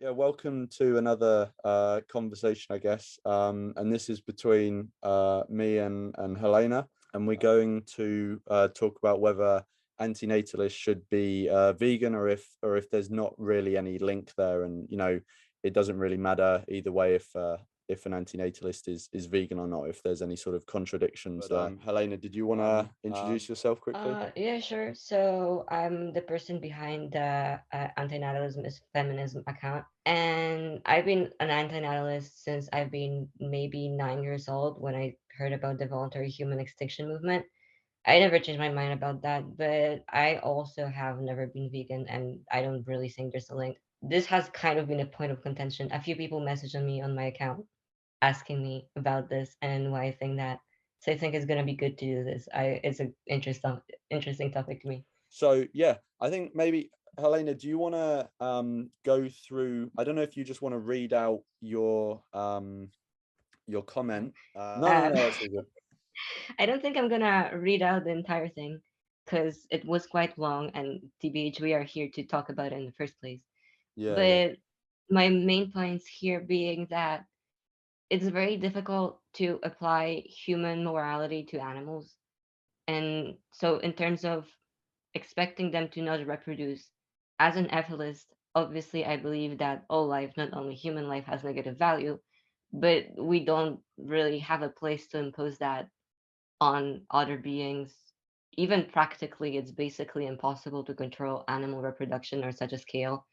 Yeah, welcome to another conversation, I guess. And this is between me and Helena, and we're going to talk about whether antinatalists should be vegan, or if there's not really any link there, and it doesn't really matter either way if an antinatalist is vegan or not, if there's any sort of contradictions. Helena, did you want to introduce yourself quickly? Yeah, sure. So I'm the person behind the Antinatalism.is.feminism account. And I've been an antinatalist since I've been maybe 9 years old when I heard about the voluntary human extinction movement. I never changed my mind about that, but I also have never been vegan, and I don't really think there's a link. This has kind of been a point of contention. A few people messaged me on my account asking me about this and why I think that. So I think it's gonna be good to do this. It's an interesting topic to me. So yeah, I think maybe Helena, do you want to go through? I don't know if you just want to read out your comment. No, Um, that's all good. I don't think I'm gonna read out the entire thing because it was quite long, and TBH, we are here to talk about it in the first place. Yeah, yeah. But my main points here being that it's very difficult to apply human morality to animals. And so, in terms of expecting them to not reproduce, as an ethicist, obviously, I believe that all life, not only human life, has negative value, but we don't really have a place to impose that on other beings. Even practically, it's basically impossible to control animal reproduction on such a scale.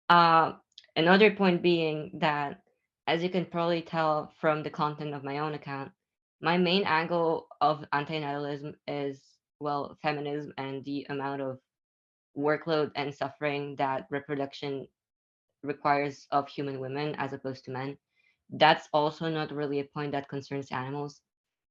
Uh, Another point being that, as you can probably tell from the content of my own account, my main angle of antinatalism is, well, feminism and the amount of workload and suffering that reproduction requires of human women as opposed to men. That's also not really a point that concerns animals.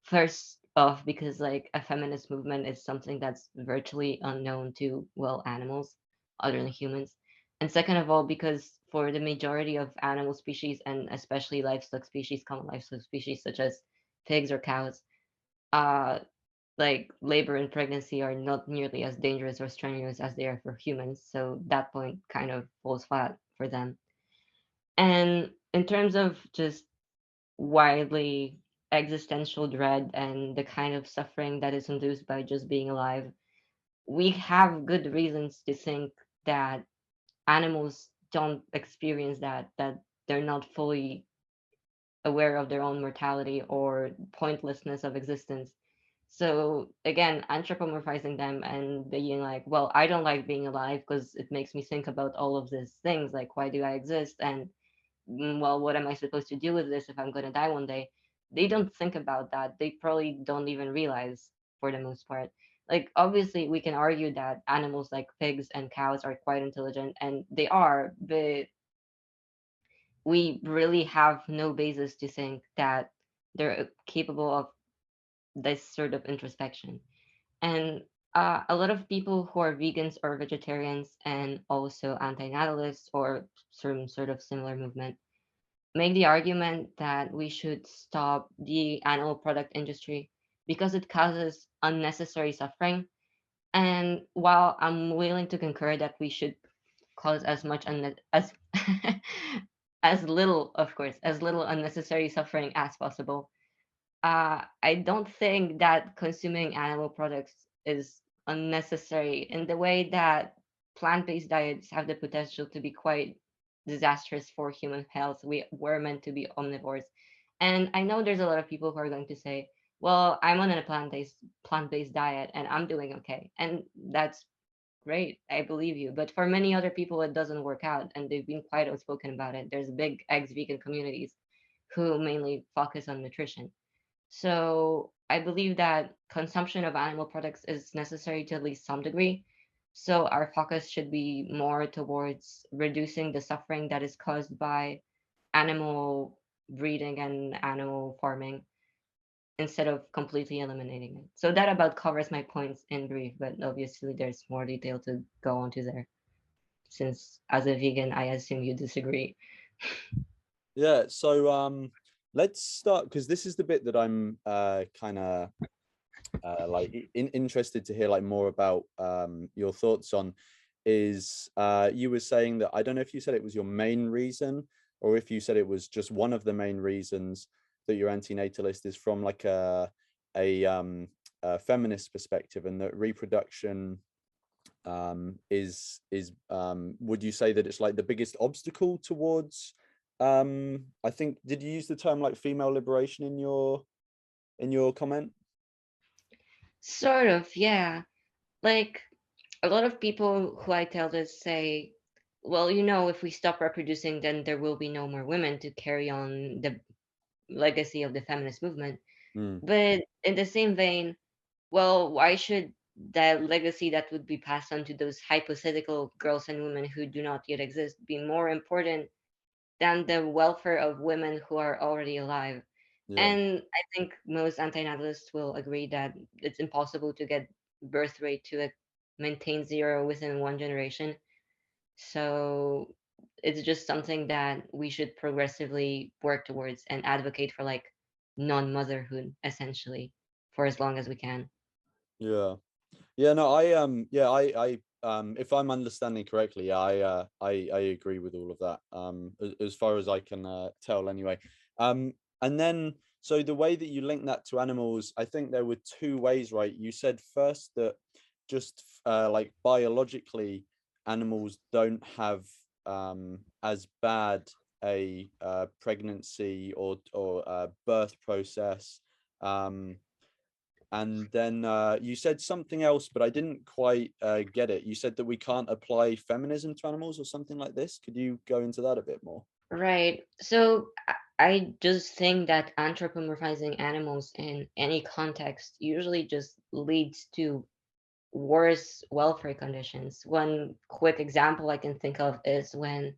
First off, because like a feminist movement is something that's virtually unknown to, well, animals other than humans. And second of all, because for the majority of animal species and especially livestock species, common livestock species such as pigs or cows, uh, like labor and pregnancy are not nearly as dangerous or strenuous as they are for humans. So that point kind of falls flat for them. And in terms of just widely existential dread and the kind of suffering that is induced by just being alive, we have good reasons to think that animals don't experience that they're not fully aware of their own mortality or pointlessness of existence. So again, anthropomorphizing them and being like, well, I don't like being alive because it makes me think about all of these things, like why do I exist? And well, what am I supposed to do with this if I'm going to die one day? They don't think about that. They probably don't even realize for the most part. Like, obviously, we can argue that animals like pigs and cows are quite intelligent, and they are, but we really have no basis to think that they're capable of this sort of introspection. And a lot of people who are vegans or vegetarians and also anti-natalists or some sort of similar movement make the argument that we should stop the animal product industry because it causes unnecessary suffering. And while I'm willing to concur that we should cause as much as as little, of course, as little unnecessary suffering as possible, I don't think that consuming animal products is unnecessary in the way that plant-based diets have the potential to be quite disastrous for human health. We were meant to be omnivores. And I know there's a lot of people who are going to say, well, I'm on a plant-based diet and I'm doing okay. And that's great. I believe you. But for many other people it doesn't work out and they've been quite outspoken about it. There's big ex-vegan communities who mainly focus on nutrition. So I believe that consumption of animal products is necessary to at least some degree. So our focus should be more towards reducing the suffering that is caused by animal breeding and animal farming instead of completely eliminating it. So that about covers my points in brief, but obviously there's more detail to go on to there. Since as a vegan, I assume you disagree. Yeah, so let's start, because this is the bit that I'm kind of like interested to hear like more about your thoughts on. is you were saying that, I don't know if you said it was your main reason or if you said it was just one of the main reasons that you're antinatalist is from like a feminist perspective, and that reproduction is would you say that it's like the biggest obstacle towards I think, did you use the term like female liberation in your comment? Sort of, yeah. Like a lot of people who I tell this say, well, if we stop reproducing, then there will be no more women to carry on the legacy of the feminist movement. Mm, But in the same vein, well, why should that legacy that would be passed on to those hypothetical girls and women who do not yet exist be more important than the welfare of women who are already alive? yeah, And I think most antinatalists will agree that it's impossible to get birth rate to maintain zero within one generation. So it's just something that we should progressively work towards and advocate for, like non-motherhood, essentially, for as long as we can. yeah. Yeah, no, I if I'm understanding correctly, I agree with all of that. As far as I can tell anyway. And then so the way that you link that to animals, I think there were two ways, right? You said first that just like biologically animals don't have as bad a pregnancy or birth process. Um and then you said something else, but I didn't quite get it. You said that we can't apply feminism to animals or something like this. Could you go into that a bit more? Right. So I just think that anthropomorphizing animals in any context usually just leads to worse welfare conditions. One quick example I can think of is when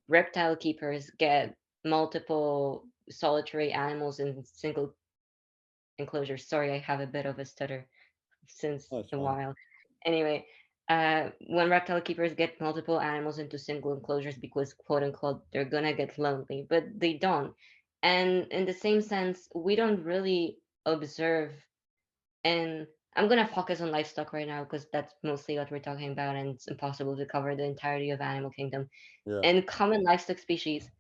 reptile keepers get multiple solitary animals in single enclosures. Sorry, I have a bit of a stutter since That's a fine. while. Anyway, when reptile keepers get multiple animals into single enclosures because, quote unquote, they're gonna get lonely, but they don't. And in the same sense, we don't really observe, and I'm gonna focus on livestock right now because that's mostly what we're talking about, and it's impossible to cover the entirety of animal kingdom. Yeah. In common livestock species,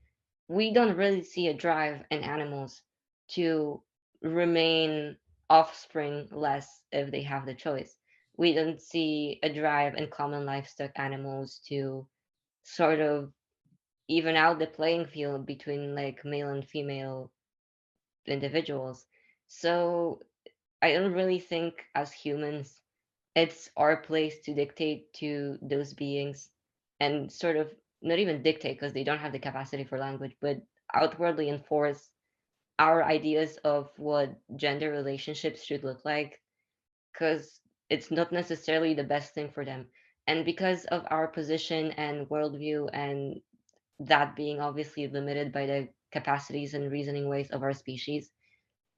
we don't really see a drive in animals to remain offspring less if they have the choice. We don't see a drive in common livestock animals to sort of even out the playing field between like male and female individuals. So I don't really think as humans it's our place to dictate to those beings and sort of not even dictate because they don't have the capacity for language, but outwardly enforce our ideas of what gender relationships should look like because it's not necessarily the best thing for them. And because of our position and worldview, and that being obviously limited by the capacities and reasoning ways of our species,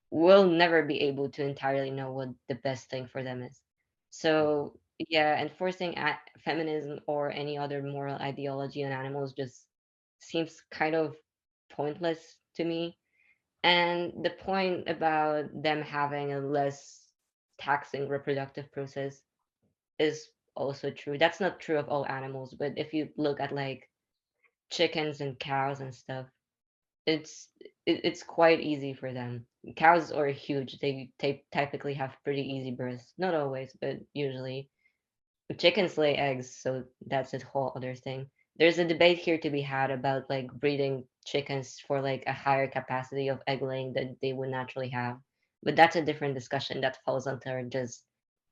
we'll never be able to entirely know what the best thing for them is. So, yeah, enforcing feminism or any other moral ideology on animals just seems kind of pointless to me. And the point about them having a less taxing reproductive process is also true. That's not true of all animals, but if you look at like chickens and cows and stuff, it's it's quite easy for them. Cows are huge. They typically have pretty easy births. Not always, but usually. Chickens lay eggs, so that's a whole other thing. There's a debate here to be had about like breeding chickens for like a higher capacity of egg laying that they would naturally have. But that's a different discussion that falls under just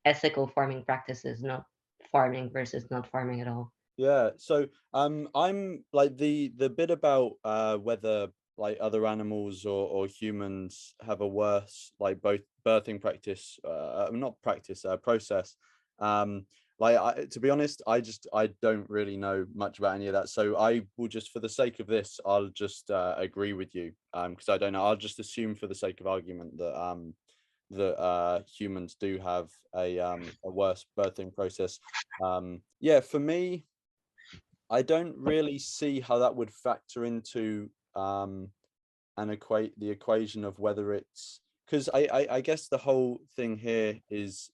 ethical farming practices, not farming versus not farming at all. Yeah. So I'm like the bit about whether like other animals or humans have a worse like both birthing practice not practice process. Like to be honest, I don't really know much about any of that. So I will just, for the sake of this, I'll just agree with you because I don't know. I'll just assume for the sake of argument that humans do have a worse birthing process. Yeah, for me, I don't really see how that would factor into and equate the equation of whether it's, because I guess the whole thing here is,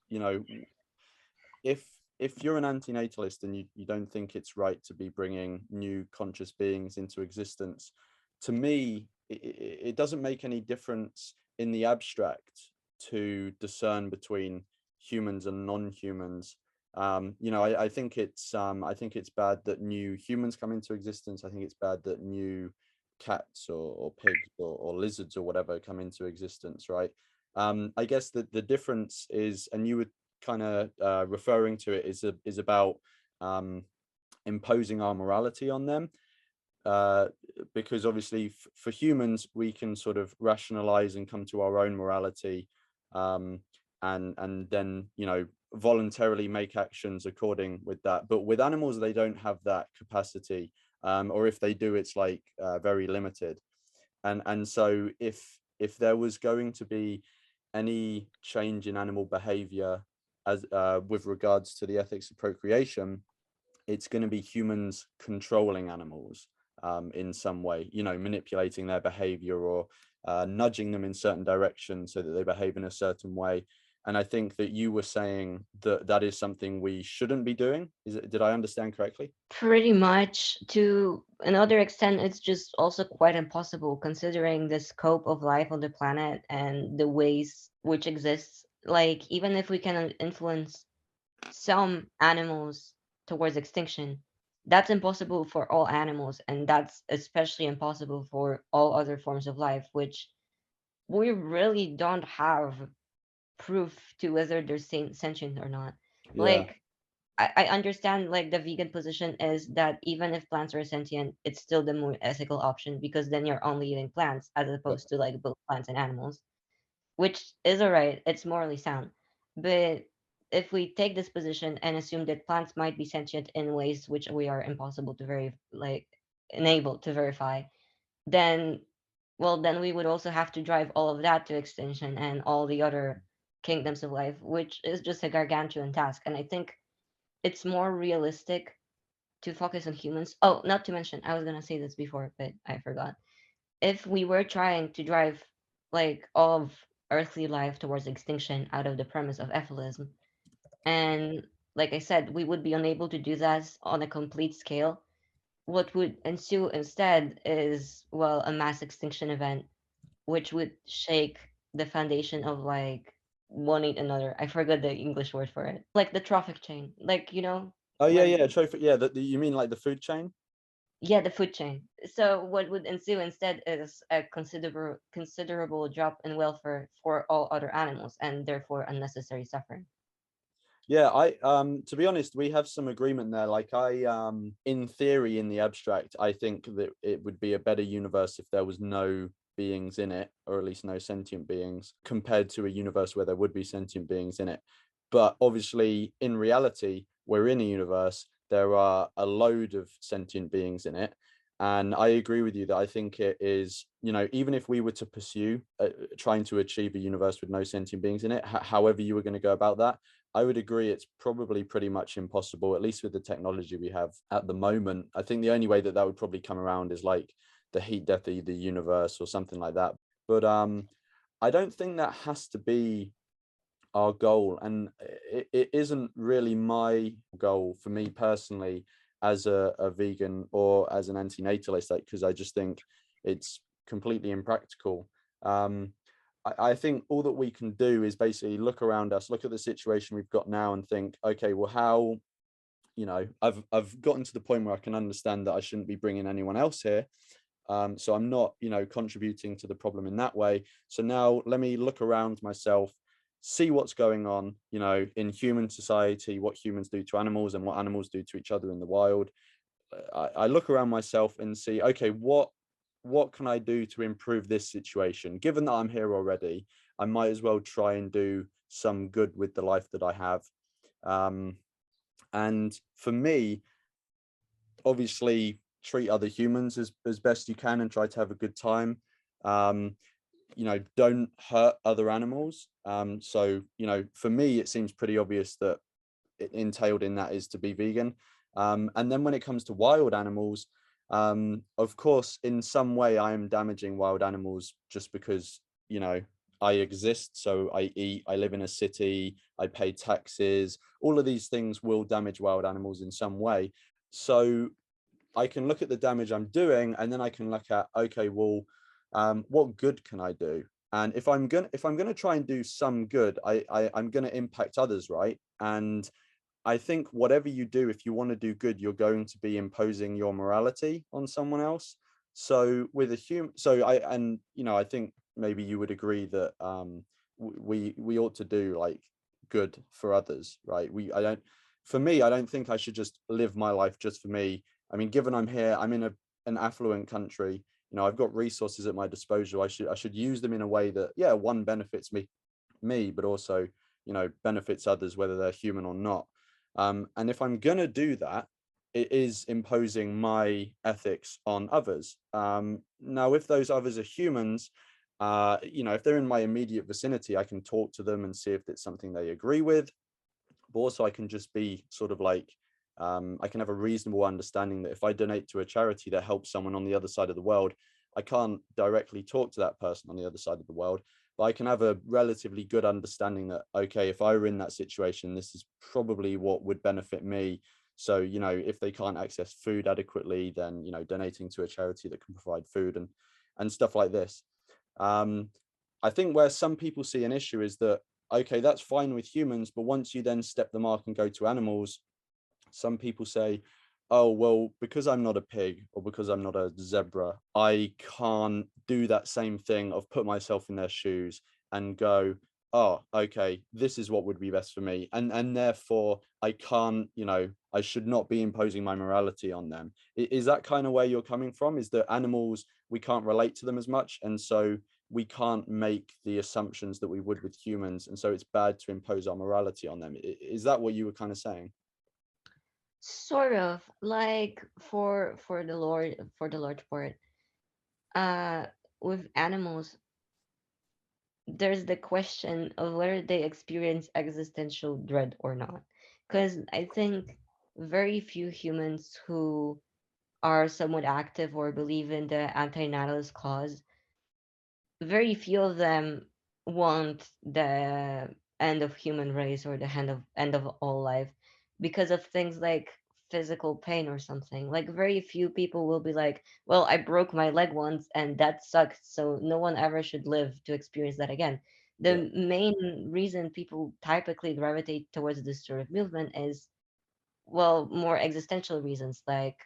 if if you're an antinatalist and you don't think it's right to be bringing new conscious beings into existence, to me, it doesn't make any difference in the abstract to discern between humans and non-humans. I think it's bad that new humans come into existence. I think it's bad that new cats or pigs or lizards or whatever come into existence, right? I guess that the difference is, and you were kind of referring to it, is about imposing our morality on them. Because obviously for humans, we can sort of rationalize and come to our own morality, and then voluntarily make actions according with that. But with animals, they don't have that capacity, or if they do, it's like very limited. And so if there was going to be any change in animal behavior as with regards to the ethics of procreation, it's going to be humans controlling animals in some way, manipulating their behavior or nudging them in certain directions so that they behave in a certain way. And I think that you were saying that that is something we shouldn't be doing. Did I understand correctly? Pretty much. To another extent, it's just also quite impossible considering the scope of life on the planet and the ways which exists. Like, even if we can influence some animals towards extinction, that's impossible for all animals, and that's especially impossible for all other forms of life, which we really don't have proof to whether they're sentient or not. Yeah. Like, I understand like the vegan position is that even if plants are sentient, it's still the more ethical option because then you're only eating plants as opposed to like both plants and animals, which is alright. It's morally sound. But if we take this position and assume that plants might be sentient in ways which we are impossible to enable to verify, then then we would also have to drive all of that to extinction and all the other kingdoms of life, which is just a gargantuan task. And I think it's more realistic to focus on humans. Oh, not to mention, I was gonna say this before, but I forgot. If we were trying to drive like all of earthly life towards extinction out of the premise of ethicalism, and like I said, we would be unable to do that on a complete scale. What would ensue instead is, well, a mass extinction event, which would shake the foundation of like one eat another. I forgot the English word for it. Like the trophic chain. Like, Oh yeah, yeah, when trophy. Yeah, you mean like the food chain? yeah, the food chain. So what would ensue instead is a considerable drop in welfare for all other animals and therefore unnecessary suffering. Yeah, I to be honest, we have some agreement there. Like in theory, in the abstract, I think that it would be a better universe if there was no beings in it, or at least no sentient beings, compared to a universe where there would be sentient beings in it. But obviously, in reality, we're in a universe, there are a load of sentient beings in it. And I agree with you that I think it is, even if we were to pursue trying to achieve a universe with no sentient beings in it, however you were going to go about that, I would agree it's probably pretty much impossible, at least with the technology we have at the moment. I think the only way that that would probably come around is like the heat death of the universe or something like that. But I don't think that has to be our goal, and it isn't really my goal for me personally as a vegan or as an antinatalist, like, because I just think it's completely impractical. I think all that we can do is basically look around us, look at the situation we've got now, and think, okay, well, how, I've gotten to the point where I can understand that I shouldn't be bringing anyone else here. So I'm not, contributing to the problem in that way. So now let me look around myself, see what's going on, in human society, what humans do to animals and what animals do to each other in the wild. I look around myself and see, okay, what can I do to improve this situation? Given that I'm here already, I might as well try and do some good with the life that I have. And for me, obviously, treat other humans as best you can and try to have a good time. Um, don't hurt other animals. So, for me, it seems pretty obvious that entailed in that is to be vegan. And then when it comes to wild animals, of course, in some way I am damaging wild animals just because, I exist, so I eat, I live in a city, I pay taxes. All of these things will damage wild animals in some way. So I can look at the damage I'm doing, and then I can look at, okay, well, what good can I do? And if I'm gonna try and do some good, I'm gonna impact others, right? And I think whatever you do, if you want to do good, you're going to be imposing your morality on someone else. So with a human, so I think maybe you would agree that we ought to do like good for others, right? For me, I don't think I should just live my life just for me. I mean, given I'm here, I'm in an affluent country. I've got resources at my disposal. I should use them in a way that, yeah, one benefits me, but also, benefits others, whether they're human or not. And if I'm going to do that, it is imposing my ethics on others. Now, if those others are humans, if they're in my immediate vicinity, I can talk to them and see if it's something they agree with. But also, I can just be sort of like, I can have a reasonable understanding that if I donate to a charity that helps someone on the other side of the world, I can't directly talk to that person on the other side of the world, but I can have a relatively good understanding that, okay, if I were in that situation, this is probably what would benefit me. So, if they can't access food adequately, then, donating to a charity that can provide food and stuff like this. Um, I think where some people see an issue is that, okay, that's fine with humans, but once you then step the mark and go to animals, some people say, oh, well, because I'm not a pig or because I'm not a zebra, I can't do that same thing of put myself in their shoes and go, oh, okay, this is what would be best for me. And therefore I can't, I should not be imposing my morality on them. Is that kind of where you're coming from? Is that animals, we can't relate to them as much, and so we can't make the assumptions that we would with humans, and so it's bad to impose our morality on them? Is that what you were kind of saying? Sort of like for the large part, uh, with animals, there's the question of whether they experience existential dread or not. Because I think very few humans who are somewhat active or believe in the anti-natalist cause, very few of them want the end of human race or the end of all life because of things like physical pain or something. Like very few people will be like, well, I broke my leg once and that sucked, so no one ever should live to experience that again. Yeah. The main reason people typically gravitate towards this sort of movement is, well, more existential reasons, like,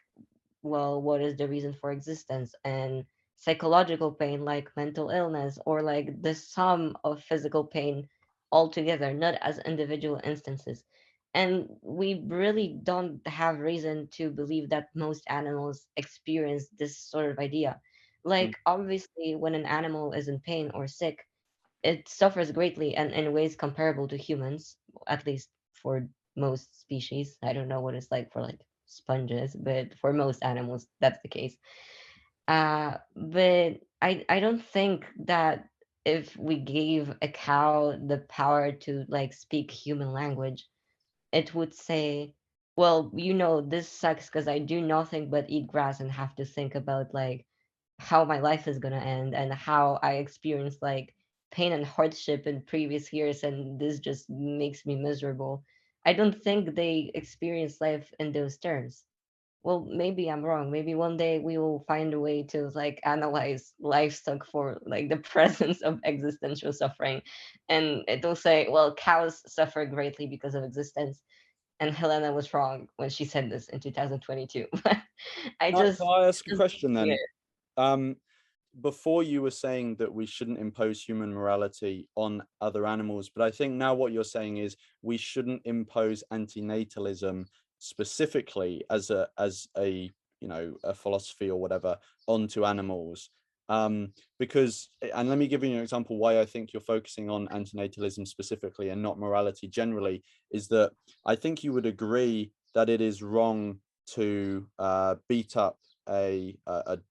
well, what is the reason for existence? And psychological pain, like mental illness, or like the sum of physical pain altogether, not as individual instances. And we really don't have reason to believe that most animals experience this sort of idea. Mm. Like, obviously, when an animal is in pain or sick, it suffers greatly and in ways comparable to humans, at least for most species. I don't know what it's like for like sponges, but for most animals, that's the case. But I don't think that if we gave a cow the power to like speak human language, it would say, well, this sucks because I do nothing but eat grass and have to think about like how my life is gonna end and how I experienced like pain and hardship in previous years, and this just makes me miserable. I don't think they experience life in those terms. Well, maybe I'm wrong. Maybe one day we will find a way to like analyze livestock for like the presence of existential suffering, and it'll say, well, cows suffer greatly because of existence, and Helena was wrong when she said this in 2022. I Can just I ask a don't question see then? it. Um, Before you were saying that we shouldn't impose human morality on other animals, but I think now what you're saying is we shouldn't impose antinatalism specifically as a a philosophy or whatever onto animals. Because, and let me give you an example why I think you're focusing on antinatalism specifically and not morality generally, is that I think you would agree that it is wrong to beat up a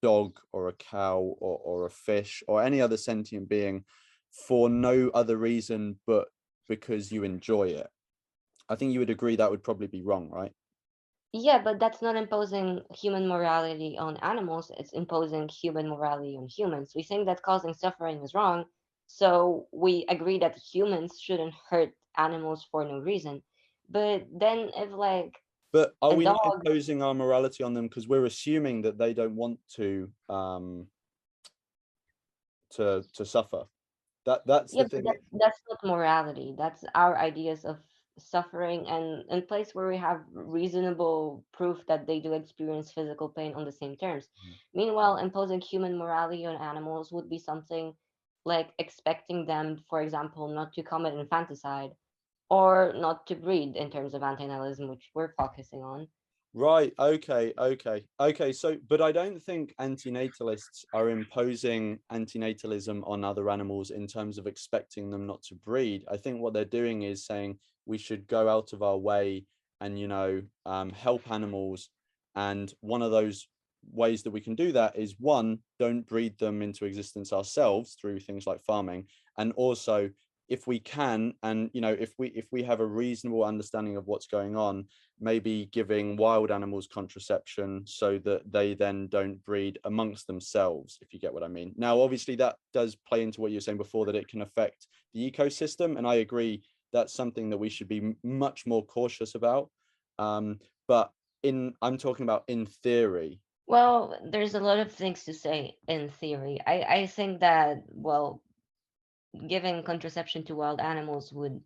dog or a cow or a fish or any other sentient being for no other reason but because you enjoy it. I think you would agree that would probably be wrong, right? Yeah, but that's not imposing human morality on animals. It's imposing human morality on humans. We think that causing suffering is wrong, So we agree that humans shouldn't hurt animals for no reason. But then if like But are a we not dog, imposing our morality on them because we're assuming that they don't want to suffer? That's yeah, the but thing. that's not morality. That's our ideas of suffering, and in place where we have reasonable proof that they do experience physical pain on the same terms. Meanwhile, imposing human morality on animals would be something like expecting them, for example, not to commit infanticide or not to breed in terms of antinatalism, which we're focusing on. Right. Okay. Okay. Okay. So, but I don't think antinatalists are imposing antinatalism on other animals in terms of expecting them not to breed. I think what they're doing is saying we should go out of our way and, help animals. And one of those ways that we can do that is, one, don't breed them into existence ourselves through things like farming. And also, if we can, and, if we have a reasonable understanding of what's going on, maybe giving wild animals contraception so that they then don't breed amongst themselves, if you get what I mean. Now, obviously, that does play into what you were saying before, that it can affect the ecosystem. And I agree that's something that we should be much more cautious about. But I'm talking about in theory. Well, there's a lot of things to say in theory. I think that, well, giving contraception to wild animals would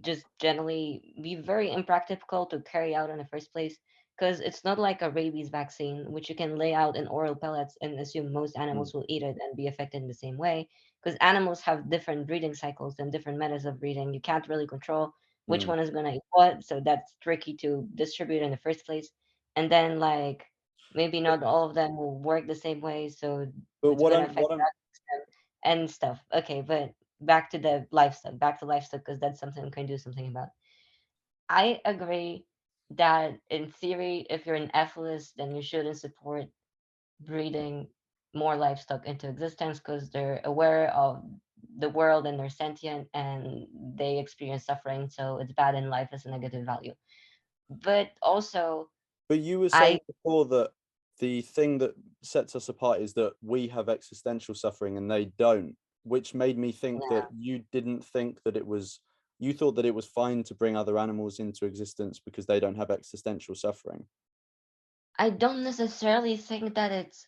just generally be very impractical to carry out in the first place, because it's not like a rabies vaccine which you can lay out in oral pellets and assume most Mm, animals will eat it and be affected in the same way, because animals have different breeding cycles and different methods of breeding. You can't really control which mm. one is going to eat what, so that's tricky to distribute in the first place. And then like maybe not all of them will work the same way, so But it's what going to I'm affect what I'm that system and stuff. Okay, but back to livestock, because that's something we can do something about. I agree that in theory, if you're an ethicist, then you shouldn't support breeding more livestock into existence, because they're aware of the world and they're sentient and they experience suffering, so it's bad and life is a negative value. But also, But you were I saying before that the thing that sets us apart is that we have existential suffering and they don't, which made me think that you didn't think that it was, you thought that it was fine to bring other animals into existence because they don't have existential suffering. I don't necessarily think that it's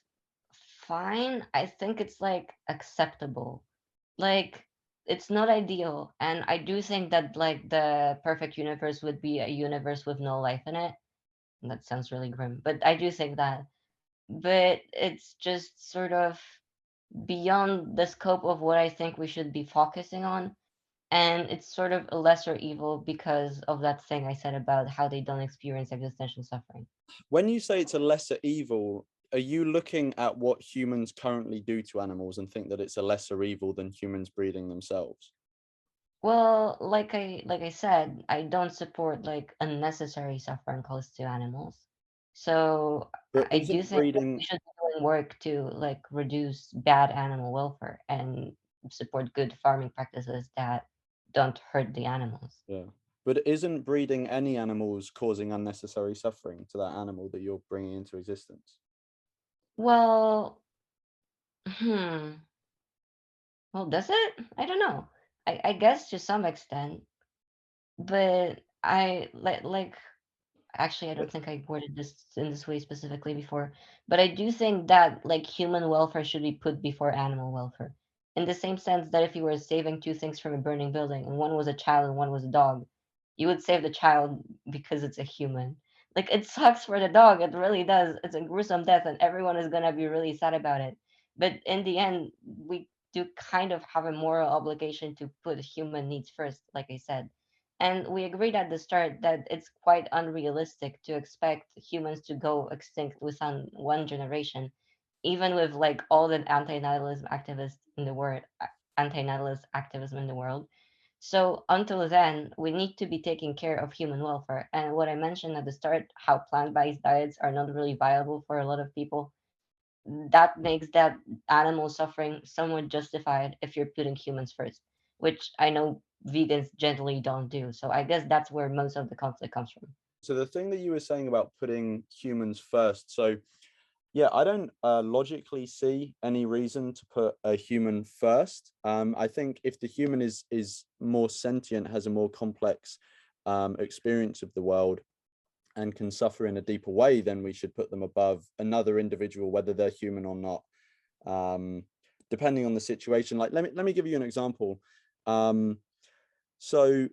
fine. I think it's like acceptable. Like it's not ideal, and I do think that like the perfect universe would be a universe with no life in it. And that sounds really grim, but I do think that. But it's just sort of beyond the scope of what I think we should be focusing on. And it's sort of a lesser evil because of that thing I said about how they don't experience existential suffering. When you say it's a lesser evil, are you looking at what humans currently do to animals and think that it's a lesser evil than humans breeding themselves? Well, like I said, I don't support like unnecessary suffering caused to animals. So But I do isn't think that we breeding, should be doing work to like reduce bad animal welfare and support good farming practices that don't hurt the animals. yeah, but isn't breeding any animals causing unnecessary suffering to that animal that you're bringing into existence? Well, hmm. Well, does it? I don't know. I guess to some extent, but I like actually, I don't think I worded this in this way specifically before, but I do think that like human welfare should be put before animal welfare. In the same sense that if you were saving two things from a burning building and one was a child and one was a dog, you would save the child because it's a human. Like it sucks for the dog, it really does. It's a gruesome death and everyone is gonna be really sad about it. But in the end, we do kind of have a moral obligation to put human needs first, like I said. And we agreed at the start that it's quite unrealistic to expect humans to go extinct within one generation, even with like all the antinatalist activism in the world. So until then, we need to be taking care of human welfare. And what I mentioned at the start, how plant-based diets are not really viable for a lot of people, that makes that animal suffering somewhat justified if you're putting humans first, which I know vegans generally don't do. So I guess that's where most of the conflict comes from. So the thing that you were saying about putting humans first, so Yeah, I don't logically see any reason to put a human first. I think if the human is more sentient, has a more complex experience of the world, and can suffer in a deeper way, then we should put them above another individual, whether they're human or not. Depending on the situation. Like, let me give you an example. So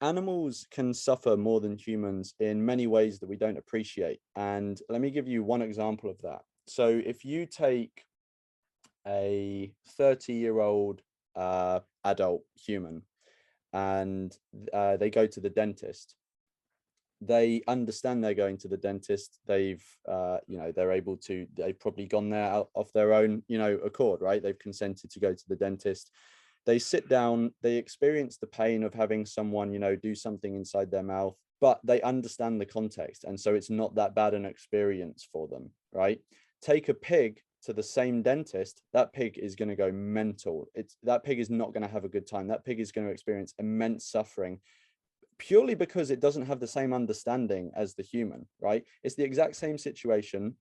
animals can suffer more than humans in many ways that we don't appreciate. And let me give you one example of that. So if you take a 30-year-old adult human and they go to the dentist, they understand they're going to the dentist. They've they've probably gone there off their own accord, right? They've consented to go to the dentist. They sit down, they experience the pain of having someone do something inside their mouth, but they understand the context, and so it's not that bad an experience for them, right? Take a pig to the same dentist, that pig is going to go mental. That pig is not going to have a good time. That pig is going to experience immense suffering, purely because it doesn't have the same understanding as the human, right? It's the exact same situation.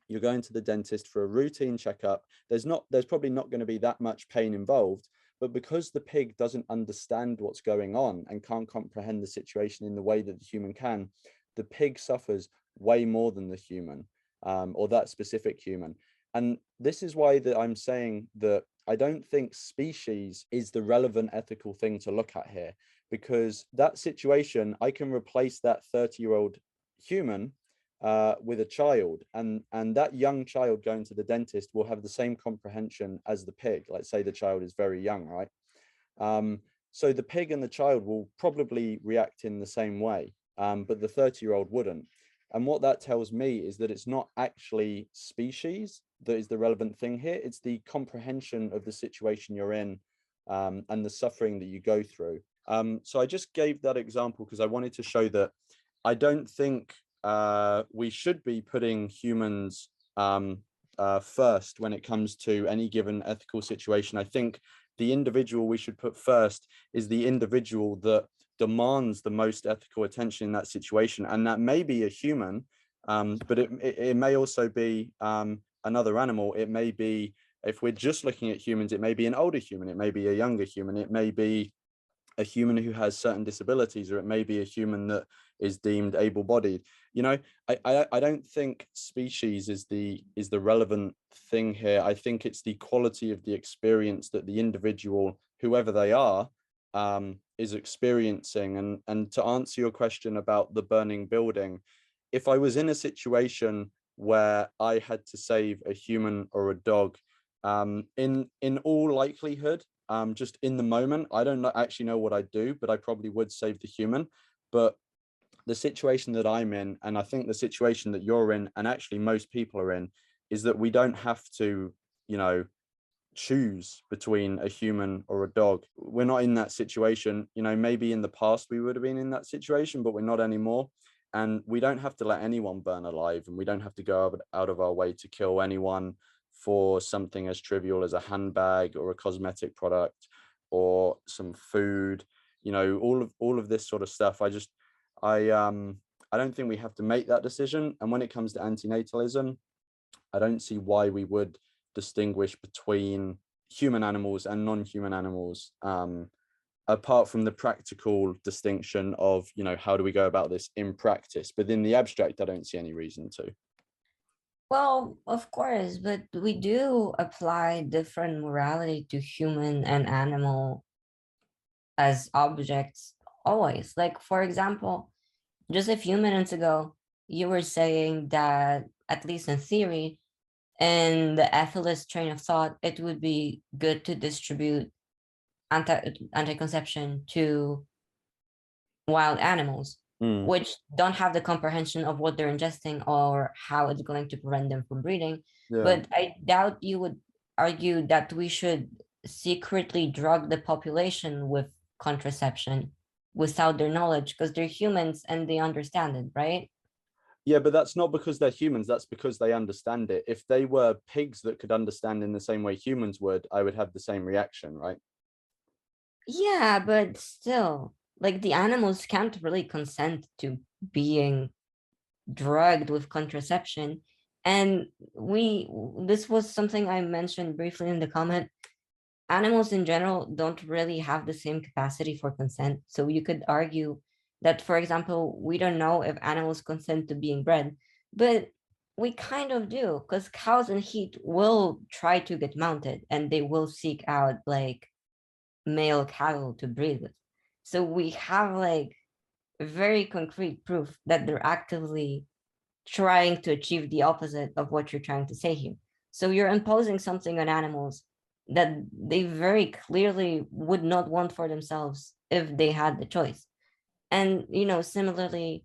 You're going to the dentist for a routine checkup. There's probably not going to be that much pain involved, but because the pig doesn't understand what's going on and can't comprehend the situation in the way that the human can, the pig suffers way more than the human, or that specific human. And this is why that I'm saying that I don't think species is the relevant ethical thing to look at here, because that situation, I can replace that 30-year-old human with a child, and that young child going to the dentist will have the same comprehension as the pig. Let's say the child is very young, right? So the pig and the child will probably react in the same way, but the 30-year-old wouldn't. And what that tells me is that it's not actually species that is the relevant thing here. It's the comprehension of the situation you're in, and the suffering that you go through. So I just gave that example because I wanted to show that I don't think we should be putting humans first when it comes to any given ethical situation. I think the individual we should put first is the individual that demands the most ethical attention in that situation, and that may be a human, but it may also be another animal. It may be, if we're just looking at humans, it may be an older human, it may be a younger human, it may be a human who has certain disabilities, or it may be a human that is deemed able-bodied. I don't think species is the relevant thing here. I think it's the quality of the experience that the individual, whoever they are, is experiencing. And to answer your question about the burning building, if I was in a situation where I had to save a human or a dog, in all likelihood, just in the moment, I don't actually know what I'd do, but I probably would save the human. But the situation that I'm in, and I think the situation that you're in, and actually most people are in, is that we don't have to, choose between a human or a dog. We're not in that situation. Maybe in the past we would have been in that situation, but we're not anymore. And we don't have to let anyone burn alive, and we don't have to go out of our way to kill anyone for something as trivial as a handbag or a cosmetic product or some food. All of this sort of stuff. I don't think we have to make that decision. And when it comes to antinatalism, I don't see why we would distinguish between human animals and non-human animals, apart from the practical distinction of, how do we go about this in practice? But in the abstract, I don't see any reason to. Well, of course, but we do apply different morality to human and animal as objects always. Like, for example, just a few minutes ago, you were saying that, at least in theory, in the ethicist train of thought, it would be good to distribute anti-conception to wild animals, which don't have the comprehension of what they're ingesting or how it's going to prevent them from breeding. Yeah. But I doubt you would argue that we should secretly drug the population with contraception without their knowledge, because they're humans and they understand it, right? Yeah, but that's not because they're humans. That's because they understand it. If they were pigs that could understand in the same way humans would, I would have the same reaction, right? Yeah, but still, like, the animals can't really consent to being drugged with contraception. And this was something I mentioned briefly in the comment. Animals in general don't really have the same capacity for consent. So you could argue that, for example, we don't know if animals consent to being bred, but we kind of do, because cows in heat will try to get mounted and they will seek out like male cattle to breed with. So we have like very concrete proof that they're actively trying to achieve the opposite of what you're trying to say here. So you're imposing something on animals that they very clearly would not want for themselves if they had the choice. And, similarly,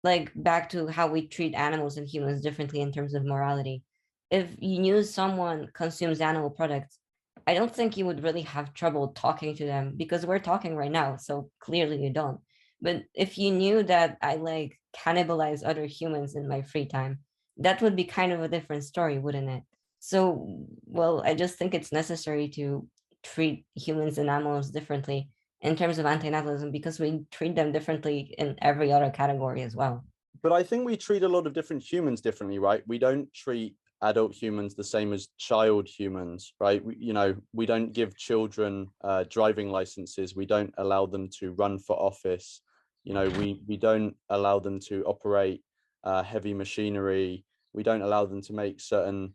like back to how we treat animals and humans differently in terms of morality. If you knew someone consumes animal products, I don't think you would really have trouble talking to them because we're talking right now. So clearly you don't. But if you knew that I like cannibalize other humans in my free time, that would be kind of a different story, wouldn't it? So, well, I just think it's necessary to treat humans and animals differently in terms of antinatalism because we treat them differently in every other category as well. But I think we treat a lot of different humans differently, right? We don't treat adult humans the same as child humans, right? We don't give children driving licenses. We don't allow them to run for office. We don't allow them to operate heavy machinery. We don't allow them to make certain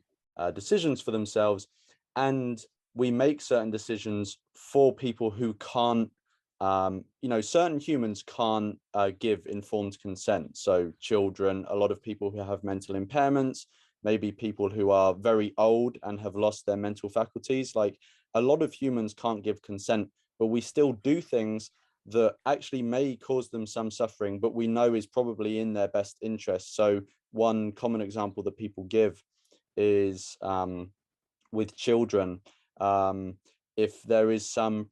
decisions for themselves. And we make certain decisions for people who can't certain humans can't give informed consent. So children, a lot of people who have mental impairments, maybe people who are very old and have lost their mental faculties. Like a lot of humans can't give consent, but we still do things that actually may cause them some suffering, but we know is probably in their best interest. So one common example that people give is with children. If there is some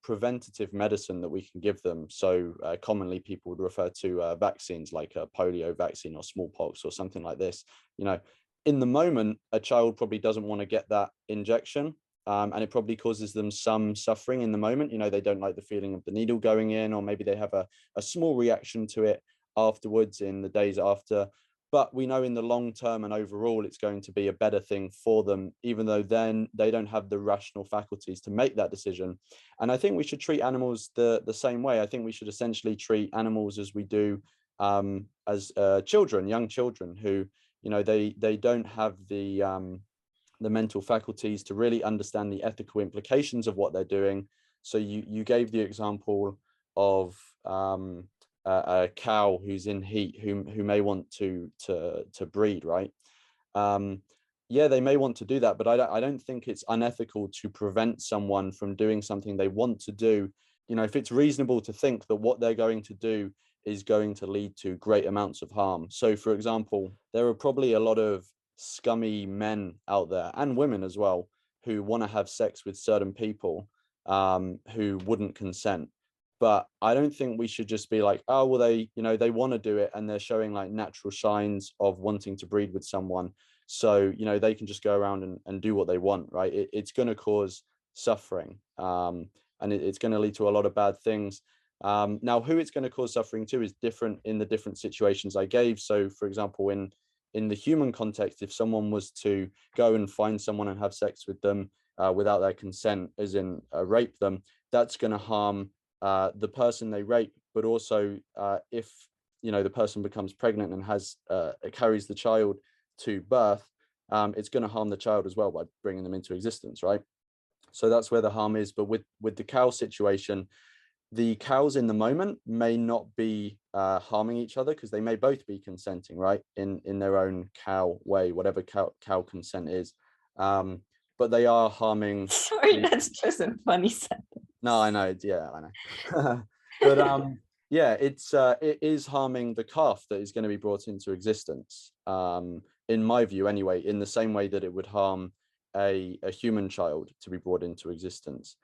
preventative medicine that we can give them. So commonly people would refer to vaccines like a polio vaccine or smallpox or something like this. In the moment, a child probably doesn't want to get that injection. And it probably causes them some suffering in the moment. They don't like the feeling of the needle going in, or maybe they have a small reaction to it afterwards in the days after. But we know in the long term and overall, it's going to be a better thing for them, even though then they don't have the rational faculties to make that decision. And I think we should treat animals the same way. I think we should essentially treat animals as we do as children, young children who, they don't have the mental faculties to really understand the ethical implications of what they're doing. So you gave the example of a cow who's in heat who may want to breed, right? Yeah, they may want to do that, but I don't think it's unethical to prevent someone from doing something they want to do. If it's reasonable to think that what they're going to do is going to lead to great amounts of harm. So for example, there are probably a lot of scummy men out there and women as well who want to have sex with certain people who wouldn't consent. But I don't think we should just be like, oh, well, they want to do it and they're showing like natural signs of wanting to breed with someone. So, they can just go around and do what they want, right? It's going to cause suffering and it's going to lead to a lot of bad things. Now, who it's going to cause suffering to is different in the different situations I gave. So, for example, in the human context, if someone was to go and find someone and have sex with them without their consent, as in rape them, that's going to harm the person they rape, but also if the person becomes pregnant and carries the child to birth, it's going to harm the child as well by bringing them into existence, right? So that's where the harm is. But with the cow situation, the cows in the moment may not be harming each other because they may both be consenting, right, in their own cow way, whatever cow consent is. But they are harming. Sorry, that's just a funny sentence. No, I know. Yeah, I know. But yeah, it is harming the calf that is going to be brought into existence. In my view, anyway, in the same way that it would harm a human child to be brought into existence.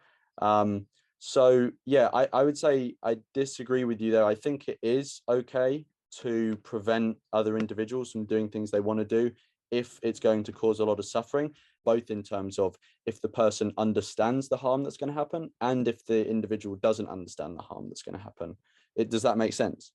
So yeah, I would say I disagree with you there. I think it is okay to prevent other individuals from doing things they want to do if it's going to cause a lot of suffering, both in terms of if the person understands the harm that's going to happen and if the individual doesn't understand the harm that's going to happen. Does that make sense?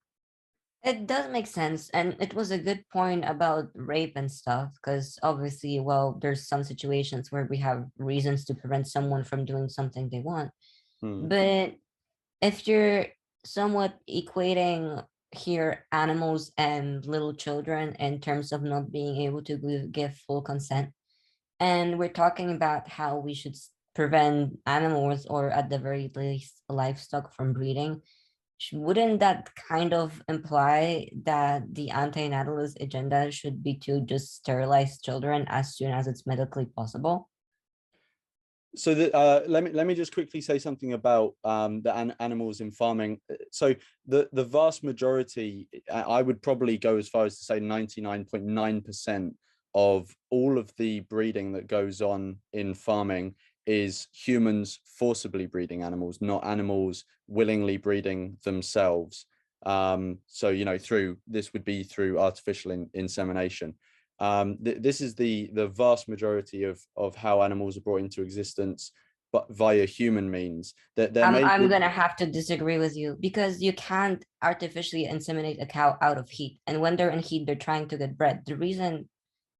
It does make sense, and it was a good point about rape and stuff, because obviously, well, there's some situations where we have reasons to prevent someone from doing something they want. Hmm. But if you're somewhat equating here animals and little children in terms of not being able to give full consent, and we're talking about how we should prevent animals, or at the very least livestock, from breeding, wouldn't that kind of imply that the anti-natalist agenda should be to just sterilize children as soon as it's medically possible? So let me just quickly say something about the animals in farming. So the vast majority, I would probably go as far as to say 99.9% of all of the breeding that goes on in farming is humans forcibly breeding animals, not animals willingly breeding themselves. So through this would be through artificial insemination. This is the vast majority of how animals are brought into existence, but via human means. That there may I'm be. gonna have to disagree with you, because you can't artificially inseminate a cow out of heat. And when they're in heat, they're trying to get bred. The reason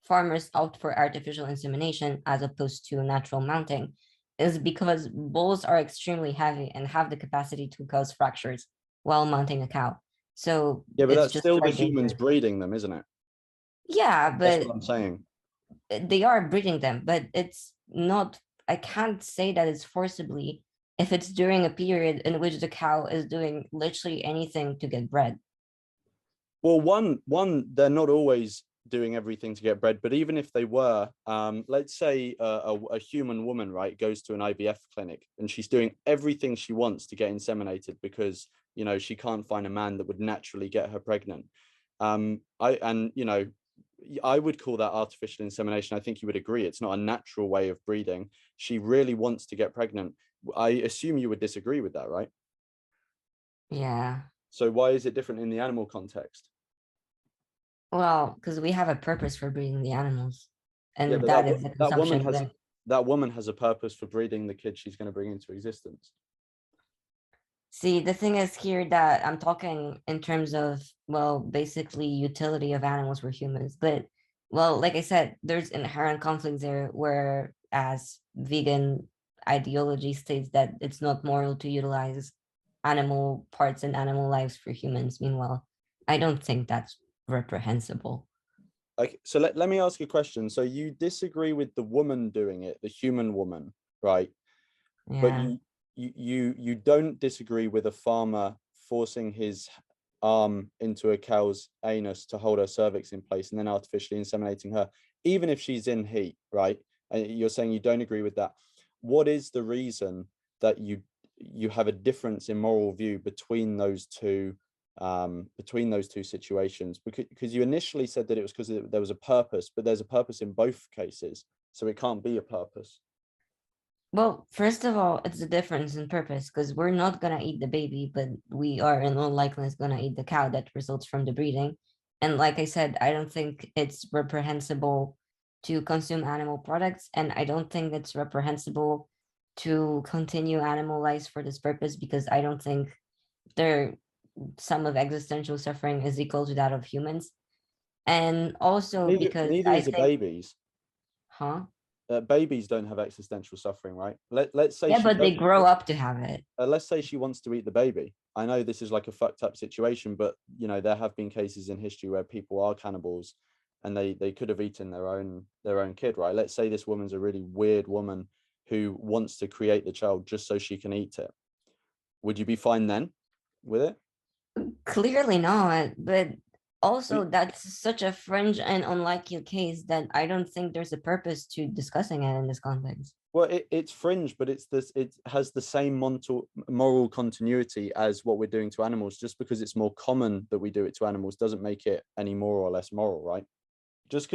farmers opt for artificial insemination as opposed to natural mounting is because bulls are extremely heavy and have the capacity to cause fractures while mounting a cow. So Yeah, but it's that's just still the very humans dangerous. breeding them, isn't it? Yeah, That's but what I'm saying. they are breeding them, but it's not, I can't say that it's forcibly if it's during a period in which the cow is doing literally anything to get bred. Well, they're not always doing everything to get bred, but even if they were, let's say a human woman, right, goes to an IVF clinic and she's doing everything she wants to get inseminated because she can't find a man that would naturally get her pregnant. I would call that artificial insemination. I think you would agree it's not a natural way of breeding. She really wants to get pregnant. I assume you would disagree with that, right? Yeah. So why is it different in the animal context? Well, because we have a purpose for breeding the animals, Yeah, and but that is the that woman consumption. has But that woman has a purpose for breeding the kid she's going to bring into existence. see, the thing is here that I'm talking in terms of, well, basically utility of animals for humans. But, well, like I said, there's inherent conflicts there, where as vegan ideology states that it's not moral to utilize animal parts and animal lives for humans. Meanwhile, I don't think that's reprehensible. Okay, so let me ask you a question. So you disagree with the woman doing it, the human woman, right? But Yeah. you don't disagree with a farmer forcing his arm into a cow's anus to hold her cervix in place and then artificially inseminating her, even if she's in heat, right? And you're saying you don't agree with that. What is the reason that you have a difference in moral view between those two situations? Because you initially said that it was because there was a purpose, but there's a purpose in both cases, so it can't be a purpose. Well, first of all, it's a difference in purpose, because we're not gonna eat the baby, but we are in all likeliness gonna eat the cow that results from the breeding. And like I said, I don't think it's reprehensible to consume animal products, and I don't think it's reprehensible to continue animal lives for this purpose, because I don't think their sum of existential suffering is equal to that of humans. And also because Neither I is the think, babies. huh? Babies don't have existential suffering, right? Let's say Yeah, she but they does. grow up to have it. Let's say she wants to eat the baby. I know this is like a fucked up situation, but there have been cases in history where people are cannibals, and they could have eaten their own kid, right? Let's say this woman's a really weird woman who wants to create the child just so she can eat it. Would you be fine then with it? Clearly not, but also that's such a fringe and unlikely case that I don't think there's a purpose to discussing it in this context. Well, it's fringe, but it has the same moral continuity as what we're doing to animals. Just because it's more common that we do it to animals doesn't make it any more or less moral, right? Mm-hmm. Just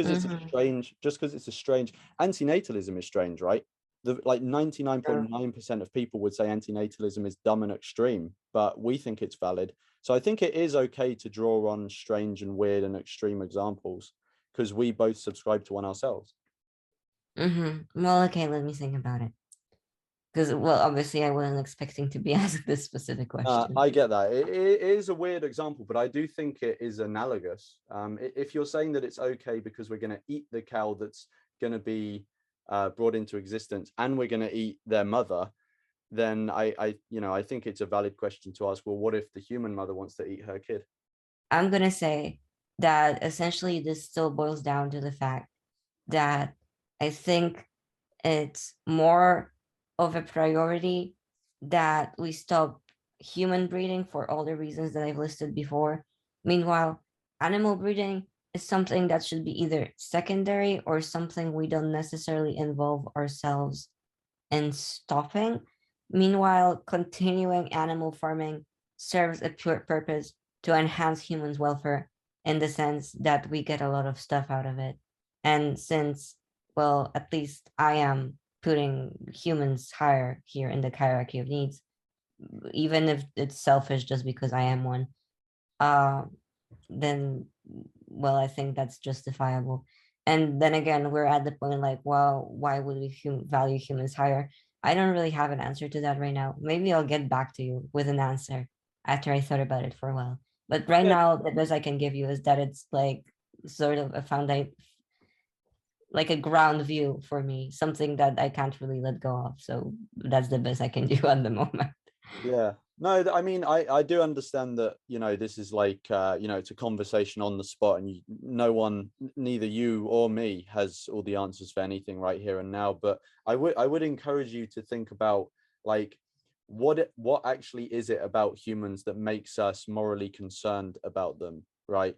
because it's a strange antinatalism is strange, right? Like 99.9% of people would say antinatalism is dumb and extreme, but we think it's valid. So I think it is okay to draw on strange and weird and extreme examples because we both subscribe to one ourselves. Mm-hmm. Well, okay, let me think about it. Because, well, obviously I wasn't expecting to be asked this specific question. I get that. It is a weird example, but I do think it is analogous. If you're saying that it's okay because we're going to eat the cow that's going to be brought into existence, and we're going to eat their mother, then I think it's a valid question to ask. Well, what if the human mother wants to eat her kid? I'm going to say that essentially this still boils down to the fact that I think it's more of a priority that we stop human breeding for all the reasons that I've listed before. Meanwhile, animal breeding is something that should be either secondary or something we don't necessarily involve ourselves in stopping. Meanwhile, continuing animal farming serves a pure purpose to enhance humans' welfare in the sense that we get a lot of stuff out of it. And since, well, at least I am putting humans higher here in the hierarchy of needs, even if it's selfish just because I am one, uh, then, well, I think that's justifiable. And then again, we're at the point like, well, why would we value humans higher? I don't really have an answer to that right now. Maybe I'll get back to you with an answer after I thought about it for a while. But right Yeah, now, the best I can give you is that it's like sort of a foundation, like a ground view for me, something that I can't really let go of. So that's the best I can do at the moment. yeah. No, I mean, I do understand that, this is like, it's a conversation on the spot, and no one, neither you or me, has all the answers for anything right here and now. But I would encourage you to think about, like, what actually is it about humans that makes us morally concerned about them, right?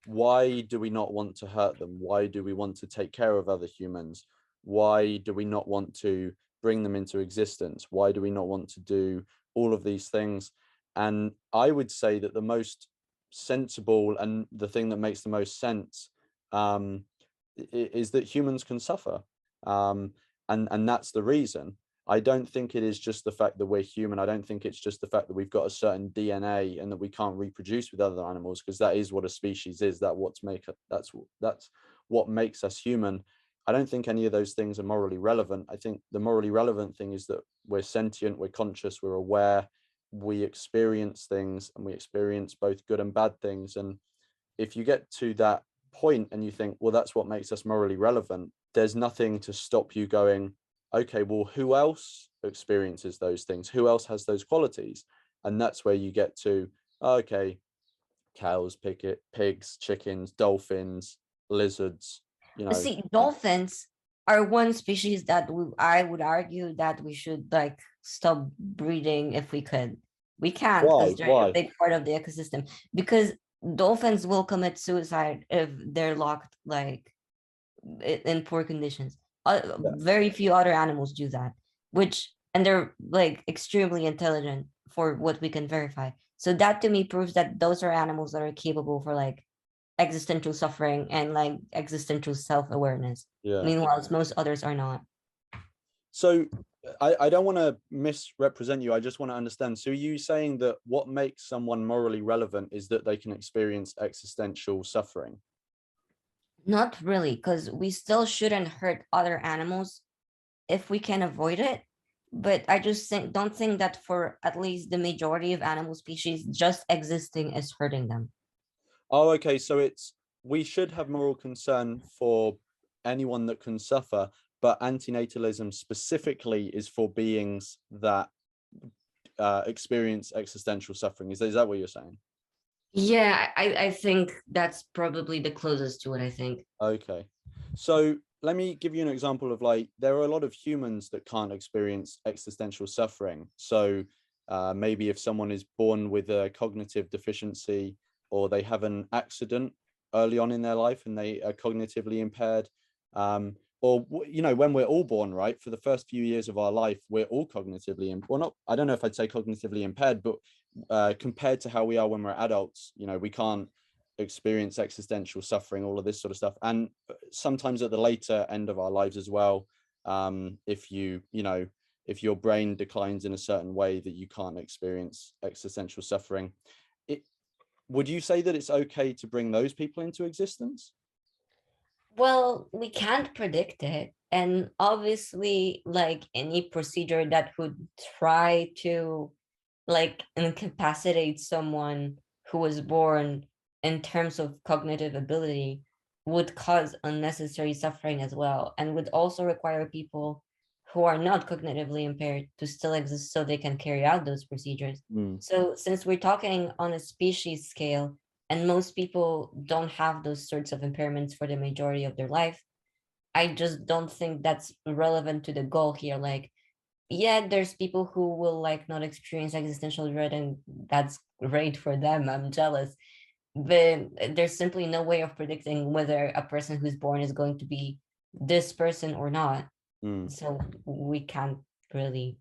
Why do we not want to hurt them? Why do we want to take care of other humans? Why do we not want to bring them into existence? Why do we not want to do all of these things? And I would say that the most sensible and the thing that makes the most sense, is that humans can suffer. And that's the reason. I don't think it is just the fact that we're human. I don't think it's just the fact that we've got a certain DNA and that we can't reproduce with other animals, because that is what a species is. That's what makes us human. I don't think any of those things are morally relevant. I think the morally relevant thing is that we're sentient, we're conscious, we're aware, we experience things, and we experience both good and bad things. And if you get to that point and you think, well, that's what makes us morally relevant, there's nothing to stop you going, okay, well, who else experiences those things? Who else has those qualities? And that's where you get to, okay, cows, pigs, chickens, dolphins, lizards, See, dolphins are one species that I would argue that we should like stop breeding if we could. We can't because they're a Why? big part of the ecosystem. Because dolphins will commit suicide if they're locked like in poor conditions. Yeah. Very few other animals do that, which and they're like extremely intelligent for what we can verify. So that to me proves that those are animals that are capable for like existential suffering and like existential self-awareness. Yeah. Meanwhile, most others are not. So I don't want to misrepresent you. I just want to understand. So are you saying that what makes someone morally relevant is that they can experience existential suffering? Not really, because we still shouldn't hurt other animals if we can avoid it. But I just don't think that for at least the majority of animal species, just existing is hurting them. Oh, okay. So we should have moral concern for anyone that can suffer, but antinatalism specifically is for beings that experience existential suffering. Is that what you're saying? Yeah, I think that's probably the closest to what I think. Okay. So let me give you an example of, like, there are a lot of humans that can't experience existential suffering. So maybe if someone is born with a cognitive deficiency, or they have an accident early on in their life and they are cognitively impaired, or when we're all born, right, for the first few years of our life, we're all cognitively well, not, I don't know if I'd say cognitively impaired, but compared to how we are when we're adults, we can't experience existential suffering, all of this sort of stuff. And sometimes at the later end of our lives as well, if if your brain declines in a certain way that you can't experience existential suffering, would you say that it's okay to bring those people into existence? Well, we can't predict it. And obviously, like any procedure that would try to like incapacitate someone who was born in terms of cognitive ability would cause unnecessary suffering as well, and would also require people who are not cognitively impaired to still exist so they can carry out those procedures. Mm, So, since we're talking on a species scale, and most people don't have those sorts of impairments for the majority of their life, I just don't think that's relevant to the goal here. Like, yeah, there's people who will like not experience existential dread, and that's great for them. I'm jealous. But there's simply no way of predicting whether a person who's born is going to be this person or not. mm. So we can't really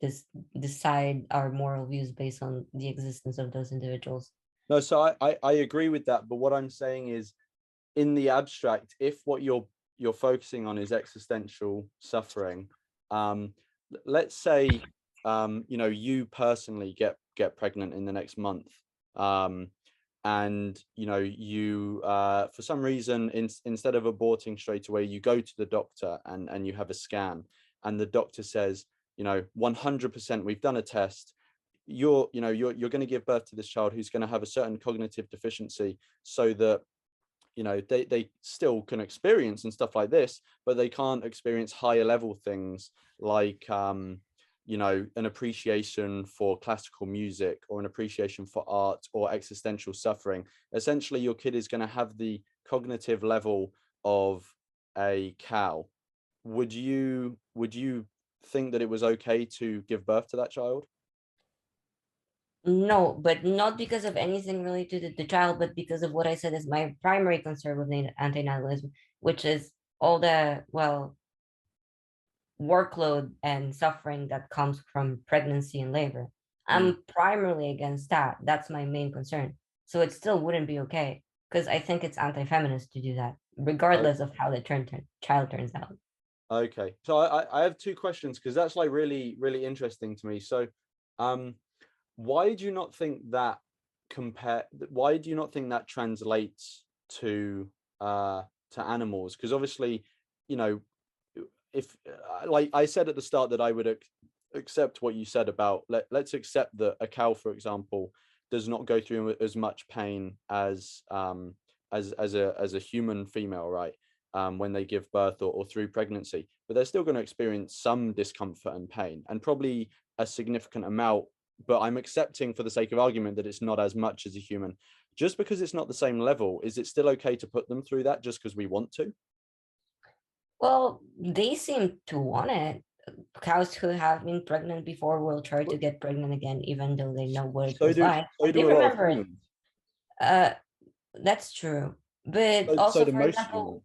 dis- decide our moral views based on the existence of those individuals. No, so I agree with that, but what I'm saying is, in the abstract, if what you're focusing on is existential suffering, let's say you personally get pregnant in the next month, and you for some reason, instead of aborting straight away, you go to the doctor and you have a scan, and the doctor says, 100%, we've done a test, you're going to give birth to this child who's going to have a certain cognitive deficiency, so that they still can experience and stuff like this, but they can't experience higher level things like an appreciation for classical music, or an appreciation for art, or existential suffering. Essentially, your kid is going to have the cognitive level of a cow. Would you think that it was okay to give birth to that child? No, but not because of anything related to the child, but because of what I said is my primary concern with antinatalism, which is all the, well, workload and suffering that comes from pregnancy and labor. Mm, I'm primarily against that. That's my main concern. So it still wouldn't be okay because I think it's anti-feminist to do that, regardless of how the child turns out. okay, so I have two questions, because that's like really really interesting to me. So um why do you not think that why do you not think that translates to animals? Because obviously, you know if like I said at the start, that I would accept what you said about, let's accept that a cow, for example, does not go through as much pain as a human female, right? When they give birth, or through pregnancy, but they're still going to experience some discomfort and pain, and probably a significant amount. But I'm accepting, for the sake of argument, that it's not as much as a human. Just because it's not the same level, is it still okay to put them through that just because we want to? Well, they seem to want it. Cows who have been pregnant before will try to get pregnant again, even though they know what it So was do like. so They do a lot of remember it. humans. Uh, that's true. But So also, do for most example, humans.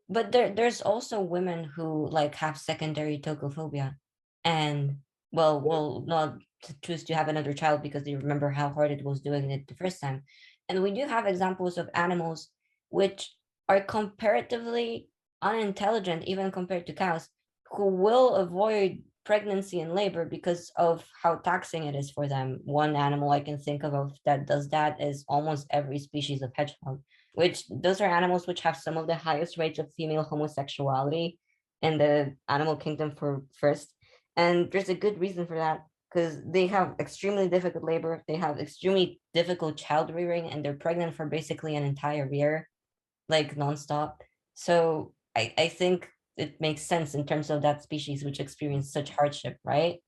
but there's also women who like have secondary tocophobia, and well will not choose to have another child because they remember how hard it was doing it the first time. And we do have examples of animals which are comparatively unintelligent even compared to cows, who will avoid pregnancy and labor because of how taxing it is for them. One animal I can think of that does that is almost every species of hedgehog, which those are animals which have some of the highest rates of female homosexuality in the animal kingdom for first. And there's a good reason for that, because they have extremely difficult labor, they have extremely difficult child rearing, and they're pregnant for basically an entire year, like nonstop. So I think it makes sense in terms of that species which experience such hardship, right?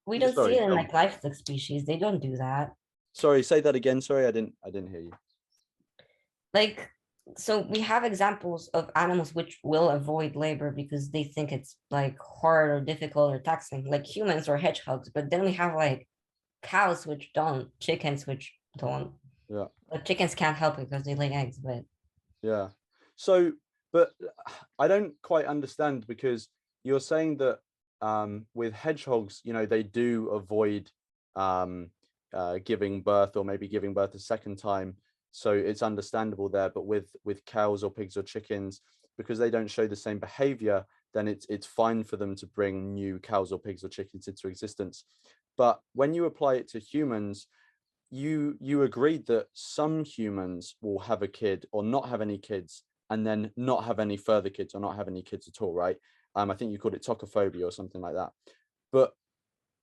We don't see Sorry, it in go on. like livestock species. They don't do that. Sorry, say that again. Sorry, I didn't hear you. Like, so we have examples of animals which will avoid labor because they think it's like hard or difficult or taxing, like humans or hedgehogs. But then we have like cows which don't, chickens which don't. Yeah, But chickens can't help it because they lay eggs. But yeah. So, but I don't quite understand, because you're saying that with hedgehogs, they do avoid um, giving birth, or maybe giving birth a second time. So it's understandable there. But with cows or pigs or chickens, because they don't show the same behavior, then it's fine for them to bring new cows or pigs or chickens into existence. But when you apply it to humans, you agreed that some humans will have a kid or not have any kids and then not have any further kids or not have any kids at all, right? I think you called it tocophobia or something like that. But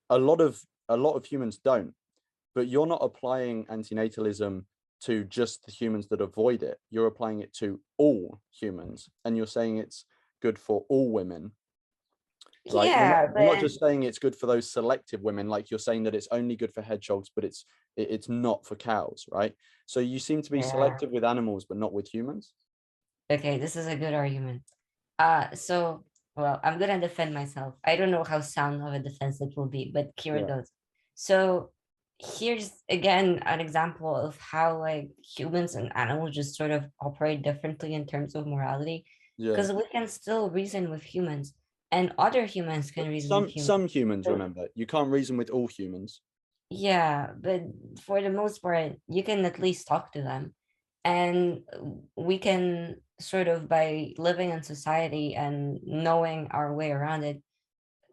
a lot of humans don't. But you're not applying antinatalism to just the humans that avoid it. You're applying it to all humans, and you're saying it's good for all women, right? Yeah, You're not but just saying it's good for those selective women, like you're saying that it's only good for hedgehogs, but it's not for cows, right? So you seem to be yeah. selective with animals, but not with humans. Okay, this is a good argument. So well, I'm gonna defend myself. I don't know how sound of a defense it will be, but here it Yeah, goes. So here's again an example of how like humans and animals just sort of operate differently in terms of morality. yeah. Because we can still reason with humans, and other humans can But reason with humans. some humans, So remember, you can't reason with all humans. yeah, but for the most part, you can at least talk to them. And we can sort of, by living in society and knowing our way around it,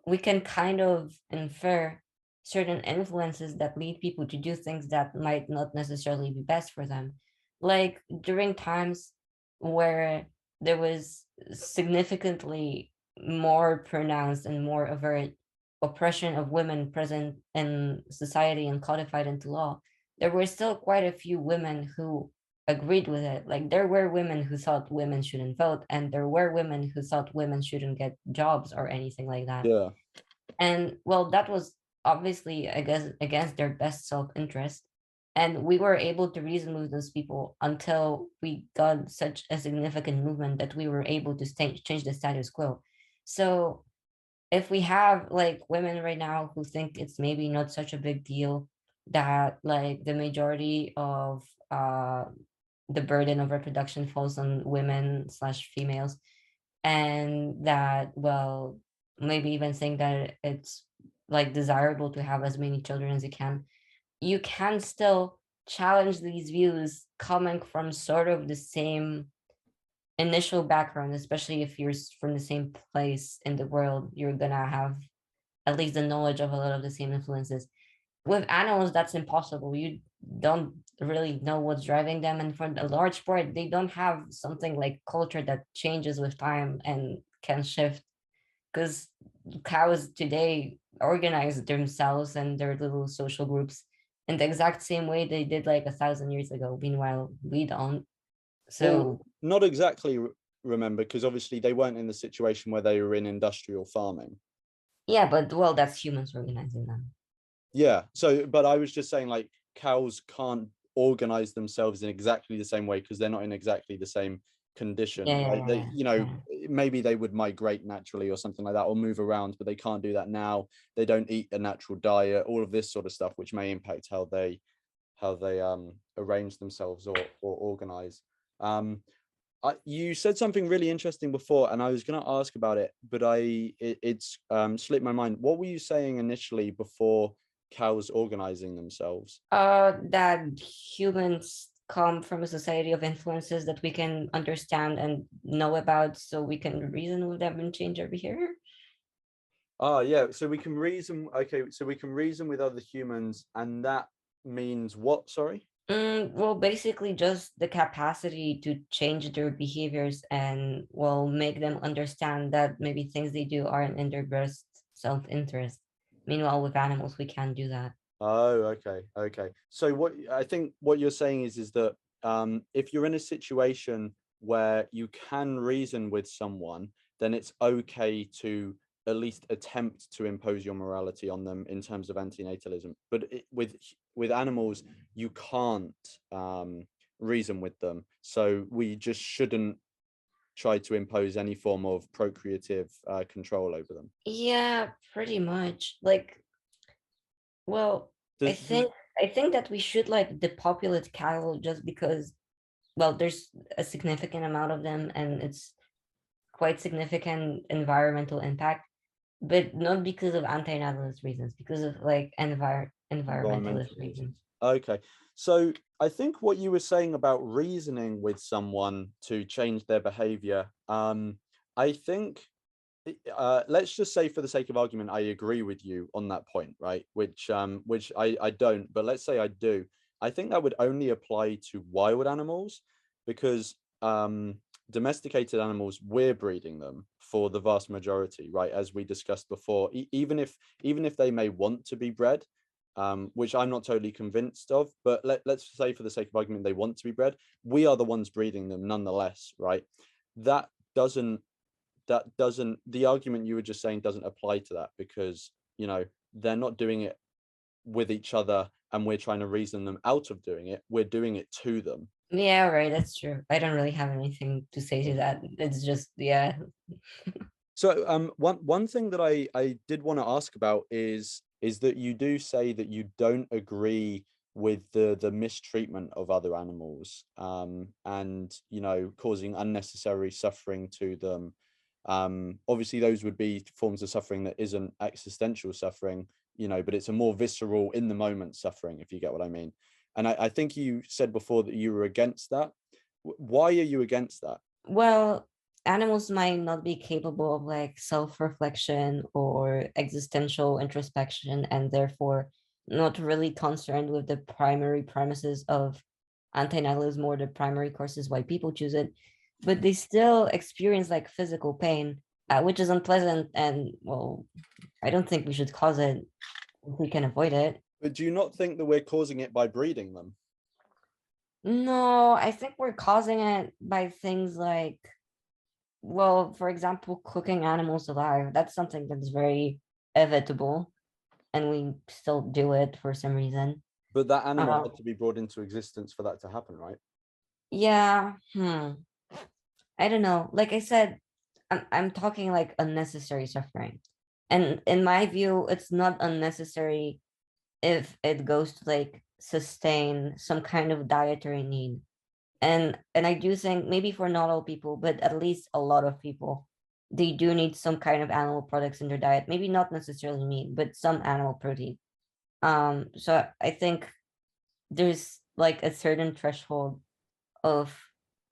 we can kind of infer certain influences that lead people to do things that might not necessarily be best for them. Like during times where there was significantly more pronounced and more overt oppression of women present in society and codified into law, there were still quite a few women who agreed with it. Like there were women who thought women shouldn't vote, and there were women who thought women shouldn't get jobs or anything like that. Yeah, And well, that was obviously against their best self-interest. And we were able to reason with those people until we got such a significant movement that we were able to change the status quo. So if we have like women right now who think it's maybe not such a big deal that like the majority of the burden of reproduction falls on women slash females, and that well, maybe even saying that it's like desirable to have as many children as you can still challenge these views coming from sort of the same initial background, especially if you're from the same place in the world. You're gonna have at least the knowledge of a lot of the same influences. With animals, that's impossible. You don't really know what's driving them, and for the large part, they don't have something like culture that changes with time and can shift. Because cows today organize themselves and their little social groups in the exact same way they did like 1,000 years ago. Meanwhile, we don't. well, So not exactly, remember, because obviously they weren't in the situation where they were in industrial farming. yeah, but well, that's humans organizing them. Yeah. So, but I was just saying, like, cows can't organize themselves in exactly the same way because they're not in exactly the same Yeah, condition. yeah, Like, they, yeah, you know, yeah. maybe they would migrate naturally or something like that, or move around, but they can't do that now. They don't eat a natural diet. All of this sort of stuff, which may impact how they arrange themselves or organize. Um, you said something really interesting before, and I was going to ask about it, but it's slipped my mind. What were you saying initially before cows organizing themselves? That humans come from a society of influences that we can understand and know about, so we can reason with them and change our behavior. Oh, yeah. So we can reason. Okay, so we can reason with other humans, and that means what? Sorry. Well, basically, just the capacity to change their behaviors and well make them understand that maybe things they do aren't in their best self-interest. Meanwhile, with animals, we can't do that. Oh, okay, okay. So what I think what you're saying is that if you're in a situation where you can reason with someone, then it's okay to at least attempt to impose your morality on them in terms of antinatalism. But with animals, you can't reason with them. So we just shouldn't try to impose any form of procreative control over them. Yeah, pretty much. Like, well, I Does think I think that we should like depopulate cattle just because well, there's a significant amount of them and it's quite significant environmental impact, but not because of anti-natalist reasons, because of like environmentalist environmental reasons. reasons. Okay. So I think what you were saying about reasoning with someone to change their behavior, I think let's just say for the sake of argument, I agree with you on that point, right? Which I don't, but let's say I do. I think that would only apply to wild animals because domesticated animals, we're breeding them for the vast majority, right? As we discussed before, even if they may want to be bred, which I'm not totally convinced of, but let's say for the sake of argument, they want to be bred, we are the ones breeding them nonetheless, right? That doesn't, the argument you were just saying doesn't apply to that, because, you know, they're not doing it with each other and we're trying to reason them out of doing it. We're doing it to them. Yeah, right, that's true. I don't really have anything to say to that. It's just, yeah. So one thing that I did want to ask about is that you do say that you don't agree with the mistreatment of other animals, and, you know, causing unnecessary suffering to them. Obviously those would be forms of suffering that isn't existential suffering, you know, but it's a more visceral, in the moment suffering, if you get what I mean. And I think you said before that you were against that. Why are you against that? Well, animals might not be capable of like self-reflection or existential introspection, and therefore not really concerned with the primary premises of antinatalism or the primary courses why people choose it, but they still experience like physical pain, which is unpleasant. And well, I don't think we should cause it if we can avoid it. But do you not think that we're causing it by breeding them? No, I think we're causing it by things like, well, for example, cooking animals alive. That's something that's very evitable, and we still do it for some reason. But that animal Uh, had to be brought into existence for that to happen, right? yeah, I don't know. Like I said, I'm talking like unnecessary suffering. And in my view, it's not unnecessary if it goes to like sustain some kind of dietary need. And I do think maybe for not all people, but at least a lot of people, they do need some kind of animal products in their diet. Maybe not necessarily meat, but some animal protein. So I think there's like a certain threshold of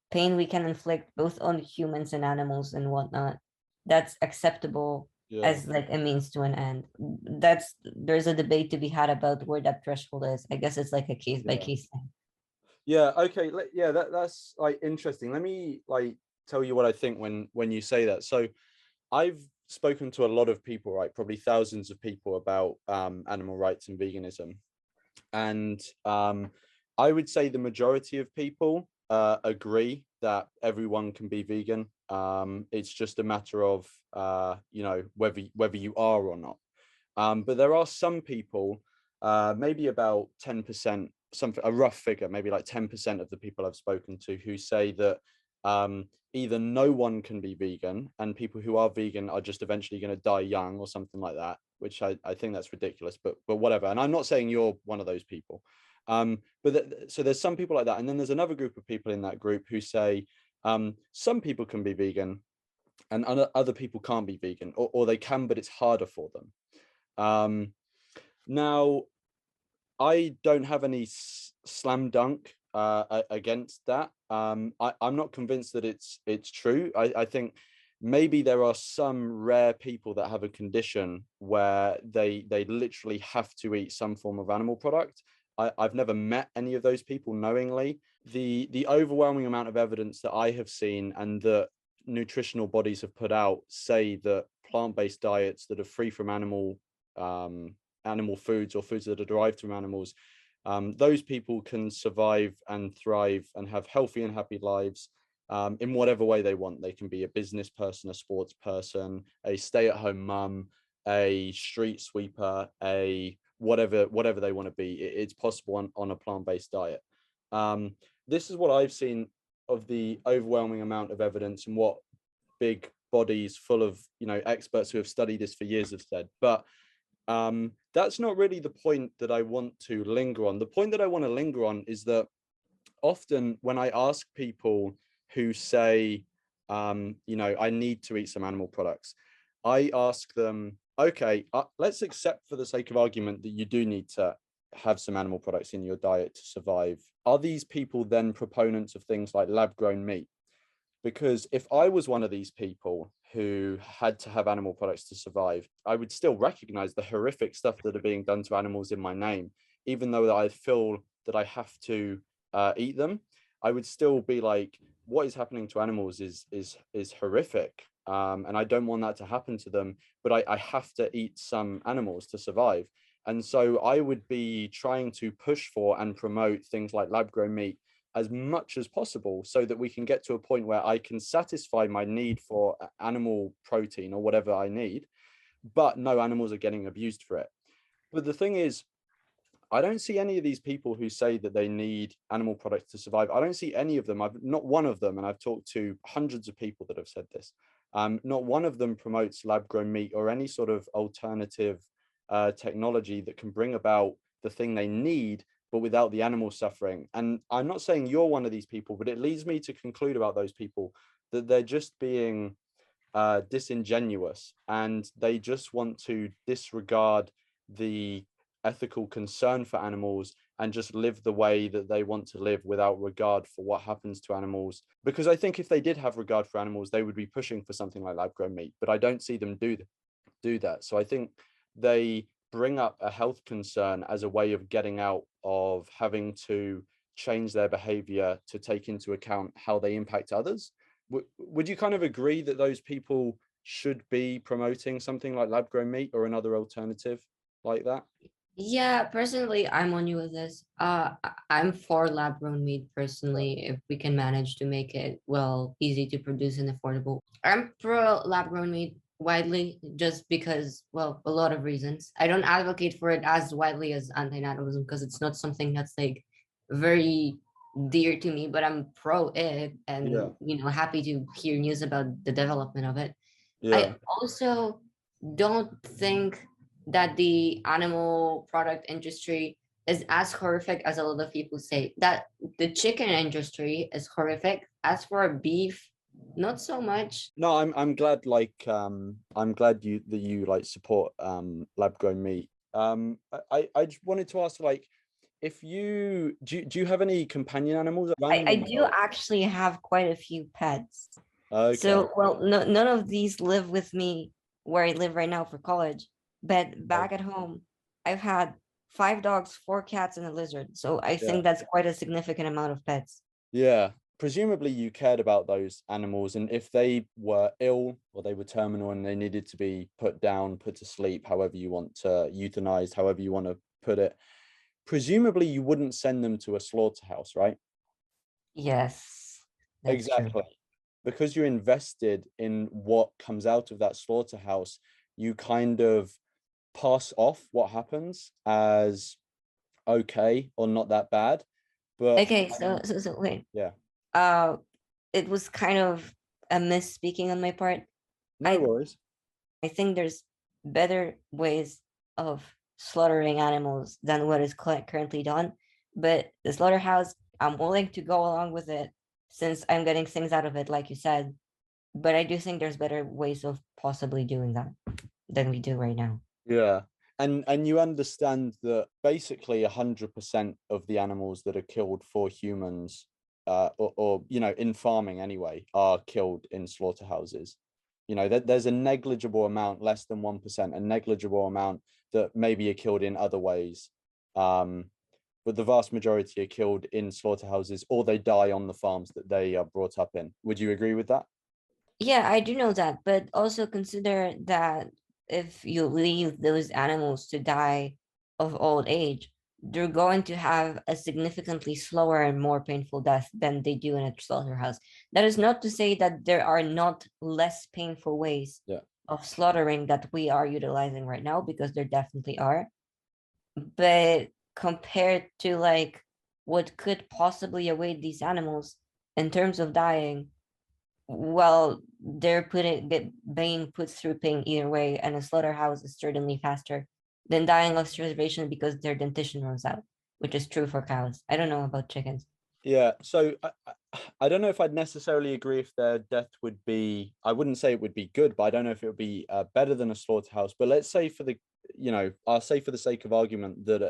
pain we can inflict both on humans and animals and whatnot that's acceptable Yeah. as like a means to an end. That's There's a debate to be had about where that threshold is. I guess it's like a case by Yeah. case thing. Yeah. Okay. Yeah. That's like interesting. Let me like tell you what I think when you say that. So I've spoken to a lot of people, right? Probably thousands of people about animal rights and veganism, and I would say the majority of people agree that everyone can be vegan. It's just a matter of you know, whether you are or not. But there are some people, maybe about 10%, something, a rough figure, maybe like 10% of the people I've spoken to, who say that either no one can be vegan and people who are vegan are just eventually going to die young or something like that, which I think that's ridiculous, but whatever. And I'm not saying you're one of those people. So there's some people like that. And then there's another group of people in that group who say some people can be vegan and other people can't be vegan, or they can, but it's harder for them. Now, I don't have any slam dunk against that. I'm not convinced that it's true. I think maybe there are some rare people that have a condition where they literally have to eat some form of animal product. I've never met any of those people knowingly. The overwhelming amount of evidence that I have seen and that nutritional bodies have put out say that plant-based diets that are free from animal foods or foods that are derived from animals, those people can survive and thrive and have healthy and happy lives in whatever way they want. They can be a business person, a sports person, a stay-at-home mum, a street sweeper, a whatever they want to be. It's possible on a plant-based diet. This is what I've seen of the overwhelming amount of evidence and what big bodies full of, you know, experts who have studied this for years have said. But that's not really the point that I want to linger on. The point that I want to linger on is that often when I ask people who say, you know, I need to eat some animal products, I ask them, okay, let's accept for the sake of argument that you do need to have some animal products in your diet to survive. Are these people then proponents of things like lab-grown meat? Because if I was one of these people who had to have animal products to survive, I would still recognize the horrific stuff that are being done to animals in my name, even though I feel that I have to eat them. I would still be like, what is happening to animals is horrific. And I don't want that to happen to them, but I have to eat some animals to survive. And so I would be trying to push for and promote things like lab grown meat as much as possible, so that we can get to a point where I can satisfy my need for animal protein or whatever I need, but no animals are getting abused for it. But the thing is, I don't see any of these people who say that they need animal products to survive. I don't see any of them. I've not one of them, and I've talked to hundreds of people that have said this. Not one of them promotes lab grown meat or any sort of alternative technology that can bring about the thing they need, but without the animal suffering. And I'm not saying you're one of these people, but it leads me to conclude about those people that they're just being disingenuous, and they just want to disregard the ethical concern for animals and just live the way that they want to live without regard for what happens to animals. Because I think if they did have regard for animals, they would be pushing for something like lab grown meat, but I don't see them do that. So I think they bring up a health concern as a way of getting out of having to change their behavior to take into account how they impact others. Would you kind of agree that those people should be promoting something like lab grown meat or another alternative like that? Yeah, personally, I'm on you with this. I'm for lab grown meat personally, if we can manage to make it, well, easy to produce and affordable. I'm pro lab grown meat widely just because, well, a lot of reasons. I don't advocate for it as widely as antinatalism because it's not something that's like very dear to me, but I'm pro it Yeah, and, happy to hear news about the development of it. yeah. I also don't think that the animal product industry is as horrific as a lot of people say. That the chicken industry is horrific. As for beef, not so much. No, I'm glad, like I'm glad you like support lab grown meat. I just wanted to ask, like, if do you have any companion animals I, around I in the do house? actually have quite a few pets. Okay. So, well, no, none of these live with me where I live right now for college. But back at home, I've had 5 dogs, 4 cats, and a lizard. So I Yeah. think that's quite a significant amount of pets. Yeah. Presumably you cared about those animals, and if they were ill or they were terminal and they needed to be put down, put to sleep, however you want to euthanized, however you want to put it, presumably you wouldn't send them to a slaughterhouse, right? Yes, that's true. Exactly. Because you're invested in what comes out of that slaughterhouse, you kind of pass off what happens as okay or not that bad. But Okay, so wait. yeah, Uh, it was kind of a misspeaking on my part. no I worries. I think there's better ways of slaughtering animals than what is currently done. But the slaughterhouse, I'm willing to go along with it since I'm getting things out of it, like you said. But I do think there's better ways of possibly doing that than we do right now. Yeah. And you understand that basically 100% of the animals that are killed for humans, or in farming anyway, are killed in slaughterhouses. There's a negligible amount, less than 1%, a negligible amount that maybe are killed in other ways. But the vast majority are killed in slaughterhouses, or they die on the farms that they are brought up in. Would you agree with that? Yeah, I do know that, but also consider that if you leave those animals to die of old age, they're going to have a significantly slower and more painful death than they do in a slaughterhouse. That is not to say that there are not less painful ways Yeah. of slaughtering that we are utilizing right now, because there definitely are. But compared to like what could possibly await these animals in terms of dying, well, they're being put through pain either way, and a slaughterhouse is certainly faster than dying of starvation because their dentition runs out, which is true for cows. I don't know about chickens. Yeah, so I don't know if I'd necessarily agree if their death would be, I wouldn't say it would be good, but I don't know if it would be better than a slaughterhouse. But let's say I'll say for the sake of argument that,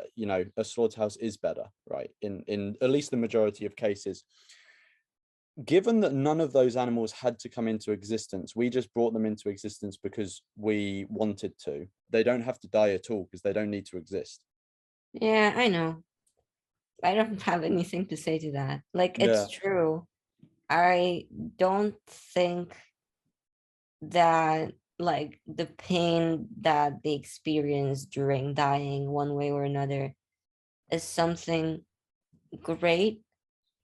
a slaughterhouse is better, right? In at least the majority of cases. Given that none of those animals had to come into existence, we just brought them into existence because we wanted to. They don't have to die at all because they don't need to exist. Yeah, I know. I don't have anything to say to that. Like, Yeah. it's true. I don't think that like the pain that they experience during dying one way or another is something great.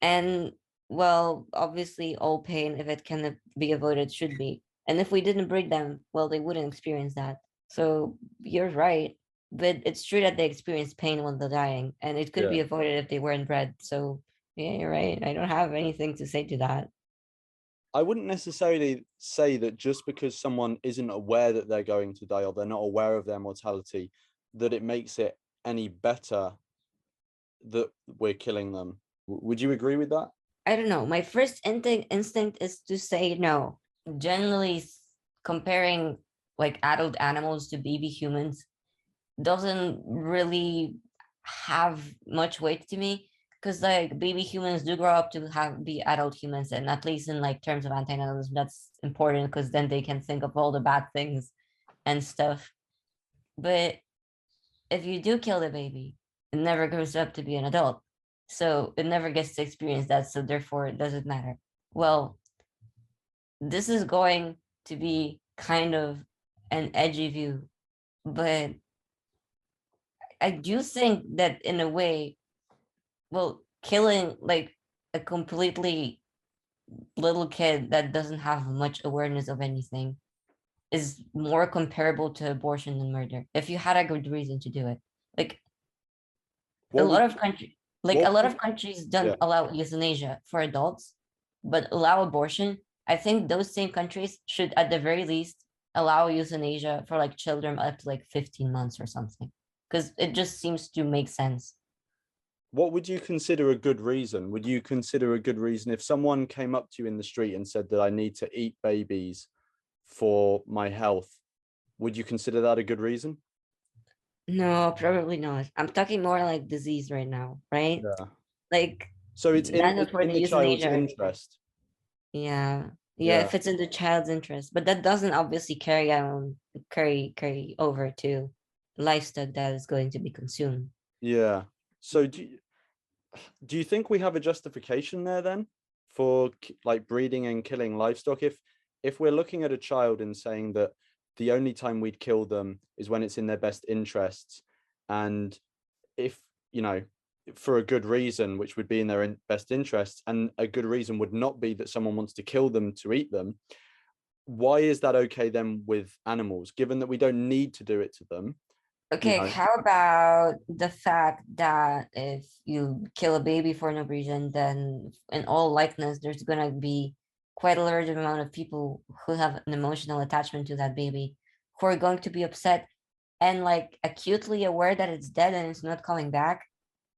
And well, obviously all pain, if it can be avoided, should be. And if we didn't breed them, well, they wouldn't experience that. So you're right. But it's true that they experience pain when they're dying, and it could Yeah. be avoided if they weren't bred. So yeah, you're right. I don't have anything to say to that. I wouldn't necessarily say that just because someone isn't aware that they're going to die or they're not aware of their mortality, that it makes it any better that we're killing them. Would you agree with that? I don't know. My first instinct is to say no. Generally, comparing like adult animals to baby humans doesn't really have much weight to me, because like baby humans do grow up to be adult humans, and at least in like terms of antinatalism, that's important because then they can think of all the bad things and stuff. But if you do kill the baby, it never grows up to be an adult. So it never gets to experience that. So therefore, it doesn't matter. Well, this is going to be kind of an edgy view, but I do think that in a way, well, killing like a completely little kid that doesn't have much awareness of anything is more comparable to abortion than murder if you had a good reason to do it. Like a What lot would of countries, like a what lot would of countries yeah. don't allow euthanasia for adults, but allow abortion. I think those same countries should at the very least allow euthanasia for like children up to like 15 months or something, because it just seems to make sense. What would you consider a good reason? Would you consider a good reason if someone came up to you in the street and said that I need to eat babies for my health? Would you consider that a good reason? No, probably not. I'm talking more like disease right now, right? Yeah. Like So it's mandatory in the child's euthanasia. interest. Yeah. Yeah, Yeah. if it's in the child's interest. But that doesn't obviously carry over to livestock that is going to be consumed. Yeah. So do you think we have a justification there then for like breeding and killing livestock? If we're looking at a child and saying that the only time we'd kill them is when it's in their best interests, and if you know for a good reason, which would be in their best interests, and a good reason would not be that someone wants to kill them to eat them, why is that okay then with animals, given that we don't need to do it to them? You Okay, know, how about the fact that if you kill a baby for no reason, then in all likeness, there's gonna be quite a large amount of people who have an emotional attachment to that baby, who are going to be upset and like acutely aware that it's dead and it's not coming back.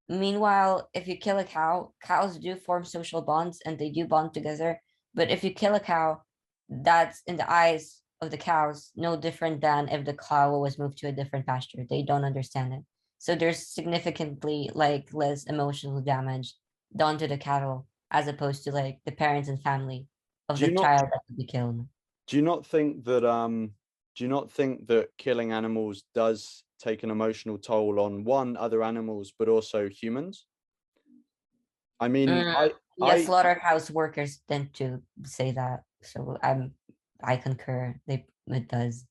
Meanwhile, if you kill a cow, cows do form social bonds and they do bond together. But if you kill a cow, that's in the eyes of the cows no different than if the cow was moved to a different pasture. They don't understand it. So there's significantly like less emotional damage done to the cattle as opposed to like the parents and family of do the you not child that would be killed. do you not think that do you not think that killing animals does take an emotional toll on one other animals but also humans? I mean, Mm, I yeah, I slaughterhouse workers tend to say that. So I concur. It does.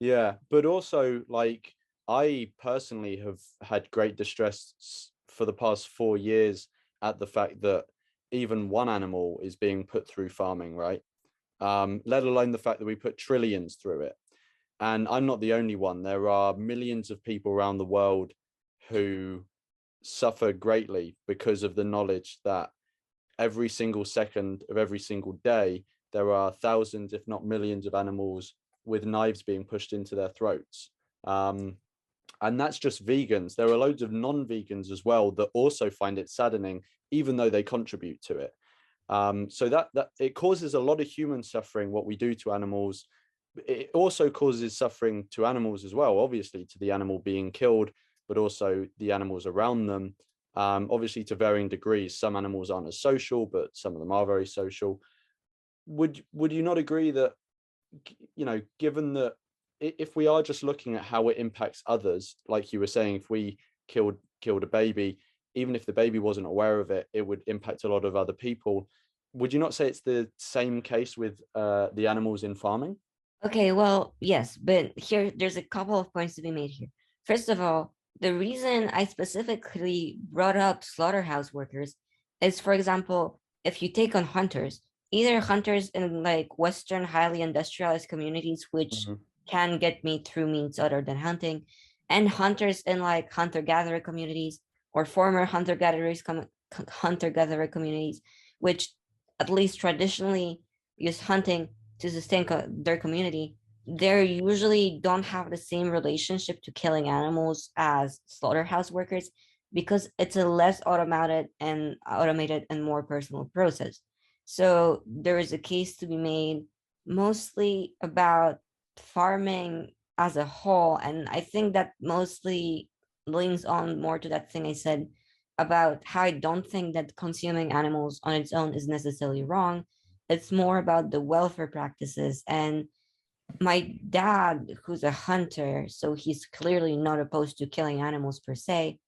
yeah, but also like I personally have had great distress for the past 4 years at the fact that even one animal is being put through farming, right? Let alone the fact that we put trillions through it. And I'm not the only one. There are millions of people around the world who suffer greatly because of the knowledge that every single second of every single day, there are thousands, if not millions, of animals with knives being pushed into their throats. And that's just vegans. There are loads of non-vegans as well that also find it saddening, even though they contribute to it. So that it causes a lot of human suffering what we do to animals. It also causes suffering to animals as well, obviously to the animal being killed, but also the animals around them. Obviously to varying degrees. Some animals aren't as social, but some of them are very social. Would you not agree that, given that if we are just looking at how it impacts others, like you were saying, if we killed a baby, even if the baby wasn't aware of it, it would impact a lot of other people. would you not say it's the same case with the animals in farming? Okay, well, yes, but here there's a couple of points to be made here. First of all, the reason I specifically brought up slaughterhouse workers is, for example, if you take on hunters, either hunters in like Western highly industrialized communities, which Mhm. can get meat through means other than hunting, and hunters in like hunter-gatherer communities or former hunter-gatherer communities, which at least traditionally use hunting to sustain their community, they usually don't have the same relationship to killing animals as slaughterhouse workers because it's a less automated and more personal process. So there is a case to be made mostly about farming as a whole, and I think that mostly leans on more to that thing I said about how I don't think that consuming animals on its own is necessarily wrong. It's more about the welfare practices. And my dad, who's a hunter, so he's clearly not opposed to killing animals per se,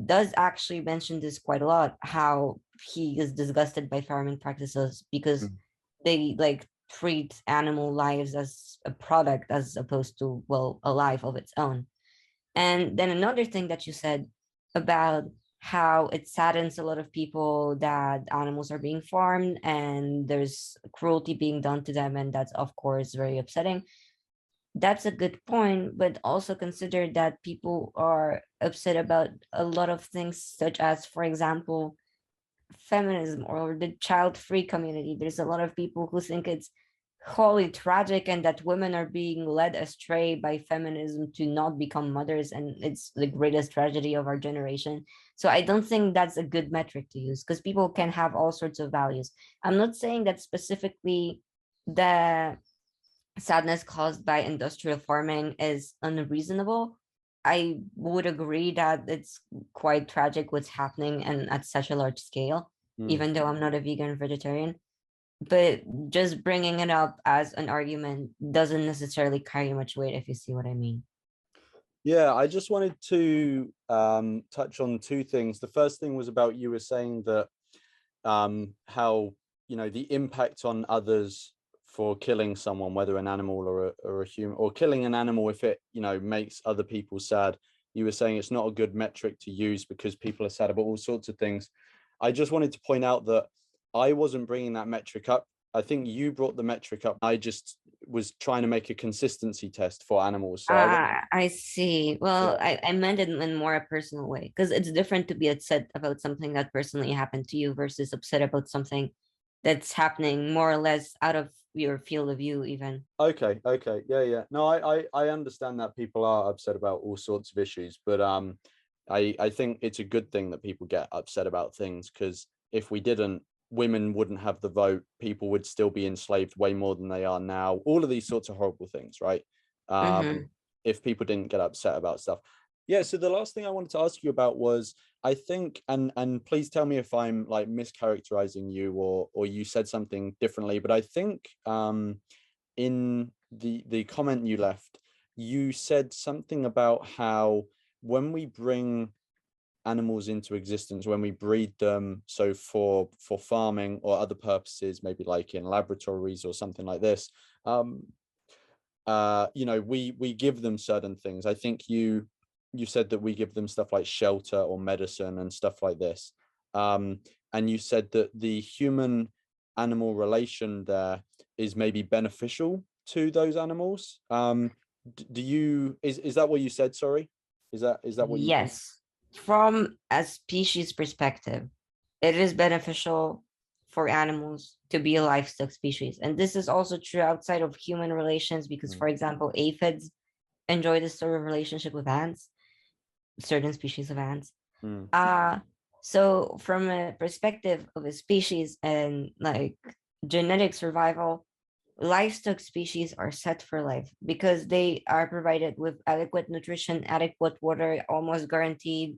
does actually mention this quite a lot, how he is disgusted by farming practices because Mm. they like treat animal lives as a product as opposed to, well, a life of its own. And then another thing that you said about how it saddens a lot of people that animals are being farmed and there's cruelty being done to them, and that's of course very upsetting. That's a good point, but also consider that people are upset about a lot of things, such as, for example, feminism or the child-free community. There's a lot of people who think it's wholly tragic and that women are being led astray by feminism to not become mothers, and it's the greatest tragedy of our generation. So I don't think that's a good metric to use because people can have all sorts of values. I'm not saying that specifically the sadness caused by industrial farming is unreasonable. I would agree that it's quite tragic what's happening and at such a large scale, Mm. even though I'm not a vegan or vegetarian. But just bringing it up as an argument doesn't necessarily carry much weight, if you see what I mean. Yeah, I just wanted to touch on two things. The first thing was about you were saying that how the impact on others for killing someone, whether an animal or a human, or killing an animal if it makes other people sad. You were saying it's not a good metric to use because people are sad about all sorts of things. I just wanted to point out that I wasn't bringing that metric up. I think you brought the metric up. I just was trying to make a consistency test for animals. So I wanted, I see. yeah. Well, I meant it in more a personal way because it's different to be upset about something that personally happened to you versus upset about something that's happening more or less out of your field of view, even. Okay, yeah. No, I understand that people are upset about all sorts of issues, but I think it's a good thing that people get upset about things, because if we didn't, women wouldn't have the vote, people would still be enslaved way more than they are now, all of these sorts of horrible things, right? Mm-hmm. If people didn't get upset about stuff. Yeah, so the last thing I wanted to ask you about was, I think, and please tell me if I'm like mischaracterizing you, or you said something differently, but I think in the comment you left, you said something about how when we bring animals into existence, when we breed them, so for farming or other purposes, maybe like in laboratories or something like this, we give them certain things. I think you said that we give them stuff like shelter or medicine and stuff like this. And you said that the human animal relation there is maybe beneficial to those animals. Do you, is that what you said? Sorry, is that what you? Yes, from a species perspective, it is beneficial for animals to be a livestock species. And this is also true outside of human relations because, Mm, for example, aphids enjoy this sort of relationship with ants, certain species of ants. mm, Uh, so from a perspective of a species and like genetic survival, livestock species are set for life because they are provided with adequate nutrition, adequate water, almost guaranteed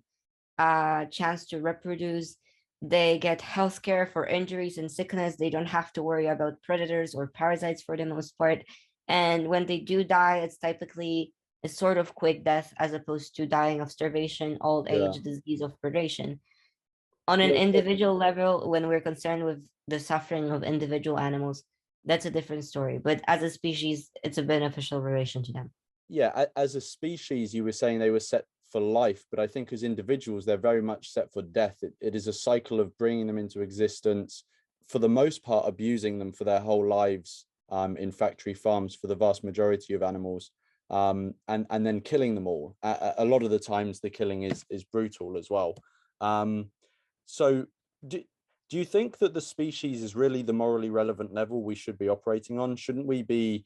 chance to reproduce. They get health care for injuries and sickness. They don't have to worry about predators or parasites for the most part. And when they do die, it's typically a sort of quick death as opposed to dying of starvation, old age, yeah. disease, of predation. On an Yeah, individual level, when we're concerned with the suffering of individual animals, that's a different story. But as a species, it's a beneficial relation to them. yeah, as a species, you were saying they were set for life, but I think as individuals, they're very much set for death. It is a cycle of bringing them into existence, for the most part, abusing them for their whole lives, in factory farms for the vast majority of animals, and then killing them all. A lot of the times, the killing is brutal as well. So, do, do you think that the species is really the morally relevant level we should be operating on? Shouldn't we be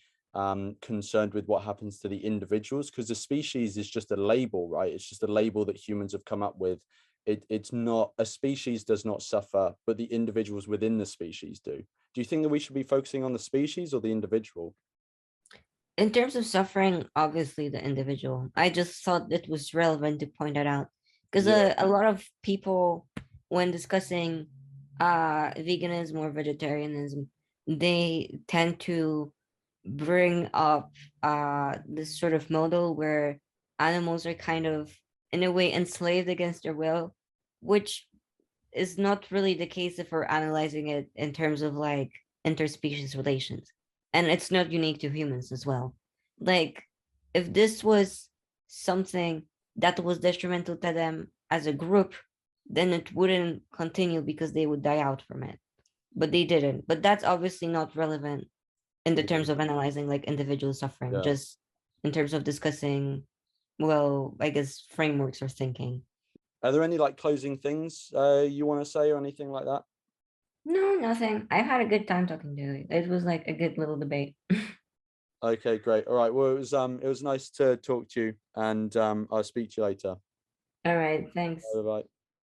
concerned with what happens to the individuals? Because the species is just a label, right? It's just a label that humans have come up with. It's not, a species does not suffer, but the individuals within the species do. Do you think that we should be focusing on the species or the individual? In terms of suffering, obviously the individual. I just thought it was relevant to point that out because Yeah, a lot of people, when discussing veganism or vegetarianism, they tend to bring up this sort of model where animals are kind of in a way enslaved against their will, which is not really the case if we're analyzing it in terms of like interspecies relations. And it's not unique to humans as well. Like, if this was something that was detrimental to them as a group, then it wouldn't continue because they would die out from it. But they didn't. But that's obviously not relevant in the terms of analyzing like individual suffering, yeah. just in terms of discussing, well, I guess frameworks or thinking. Are there any like closing things you want to say or anything like that? No, nothing. I've had a good time talking to you. It was like a good little debate. Okay, great. All right. Well, it was nice to talk to you, and I'll speak to you later. All right, thanks. Bye bye.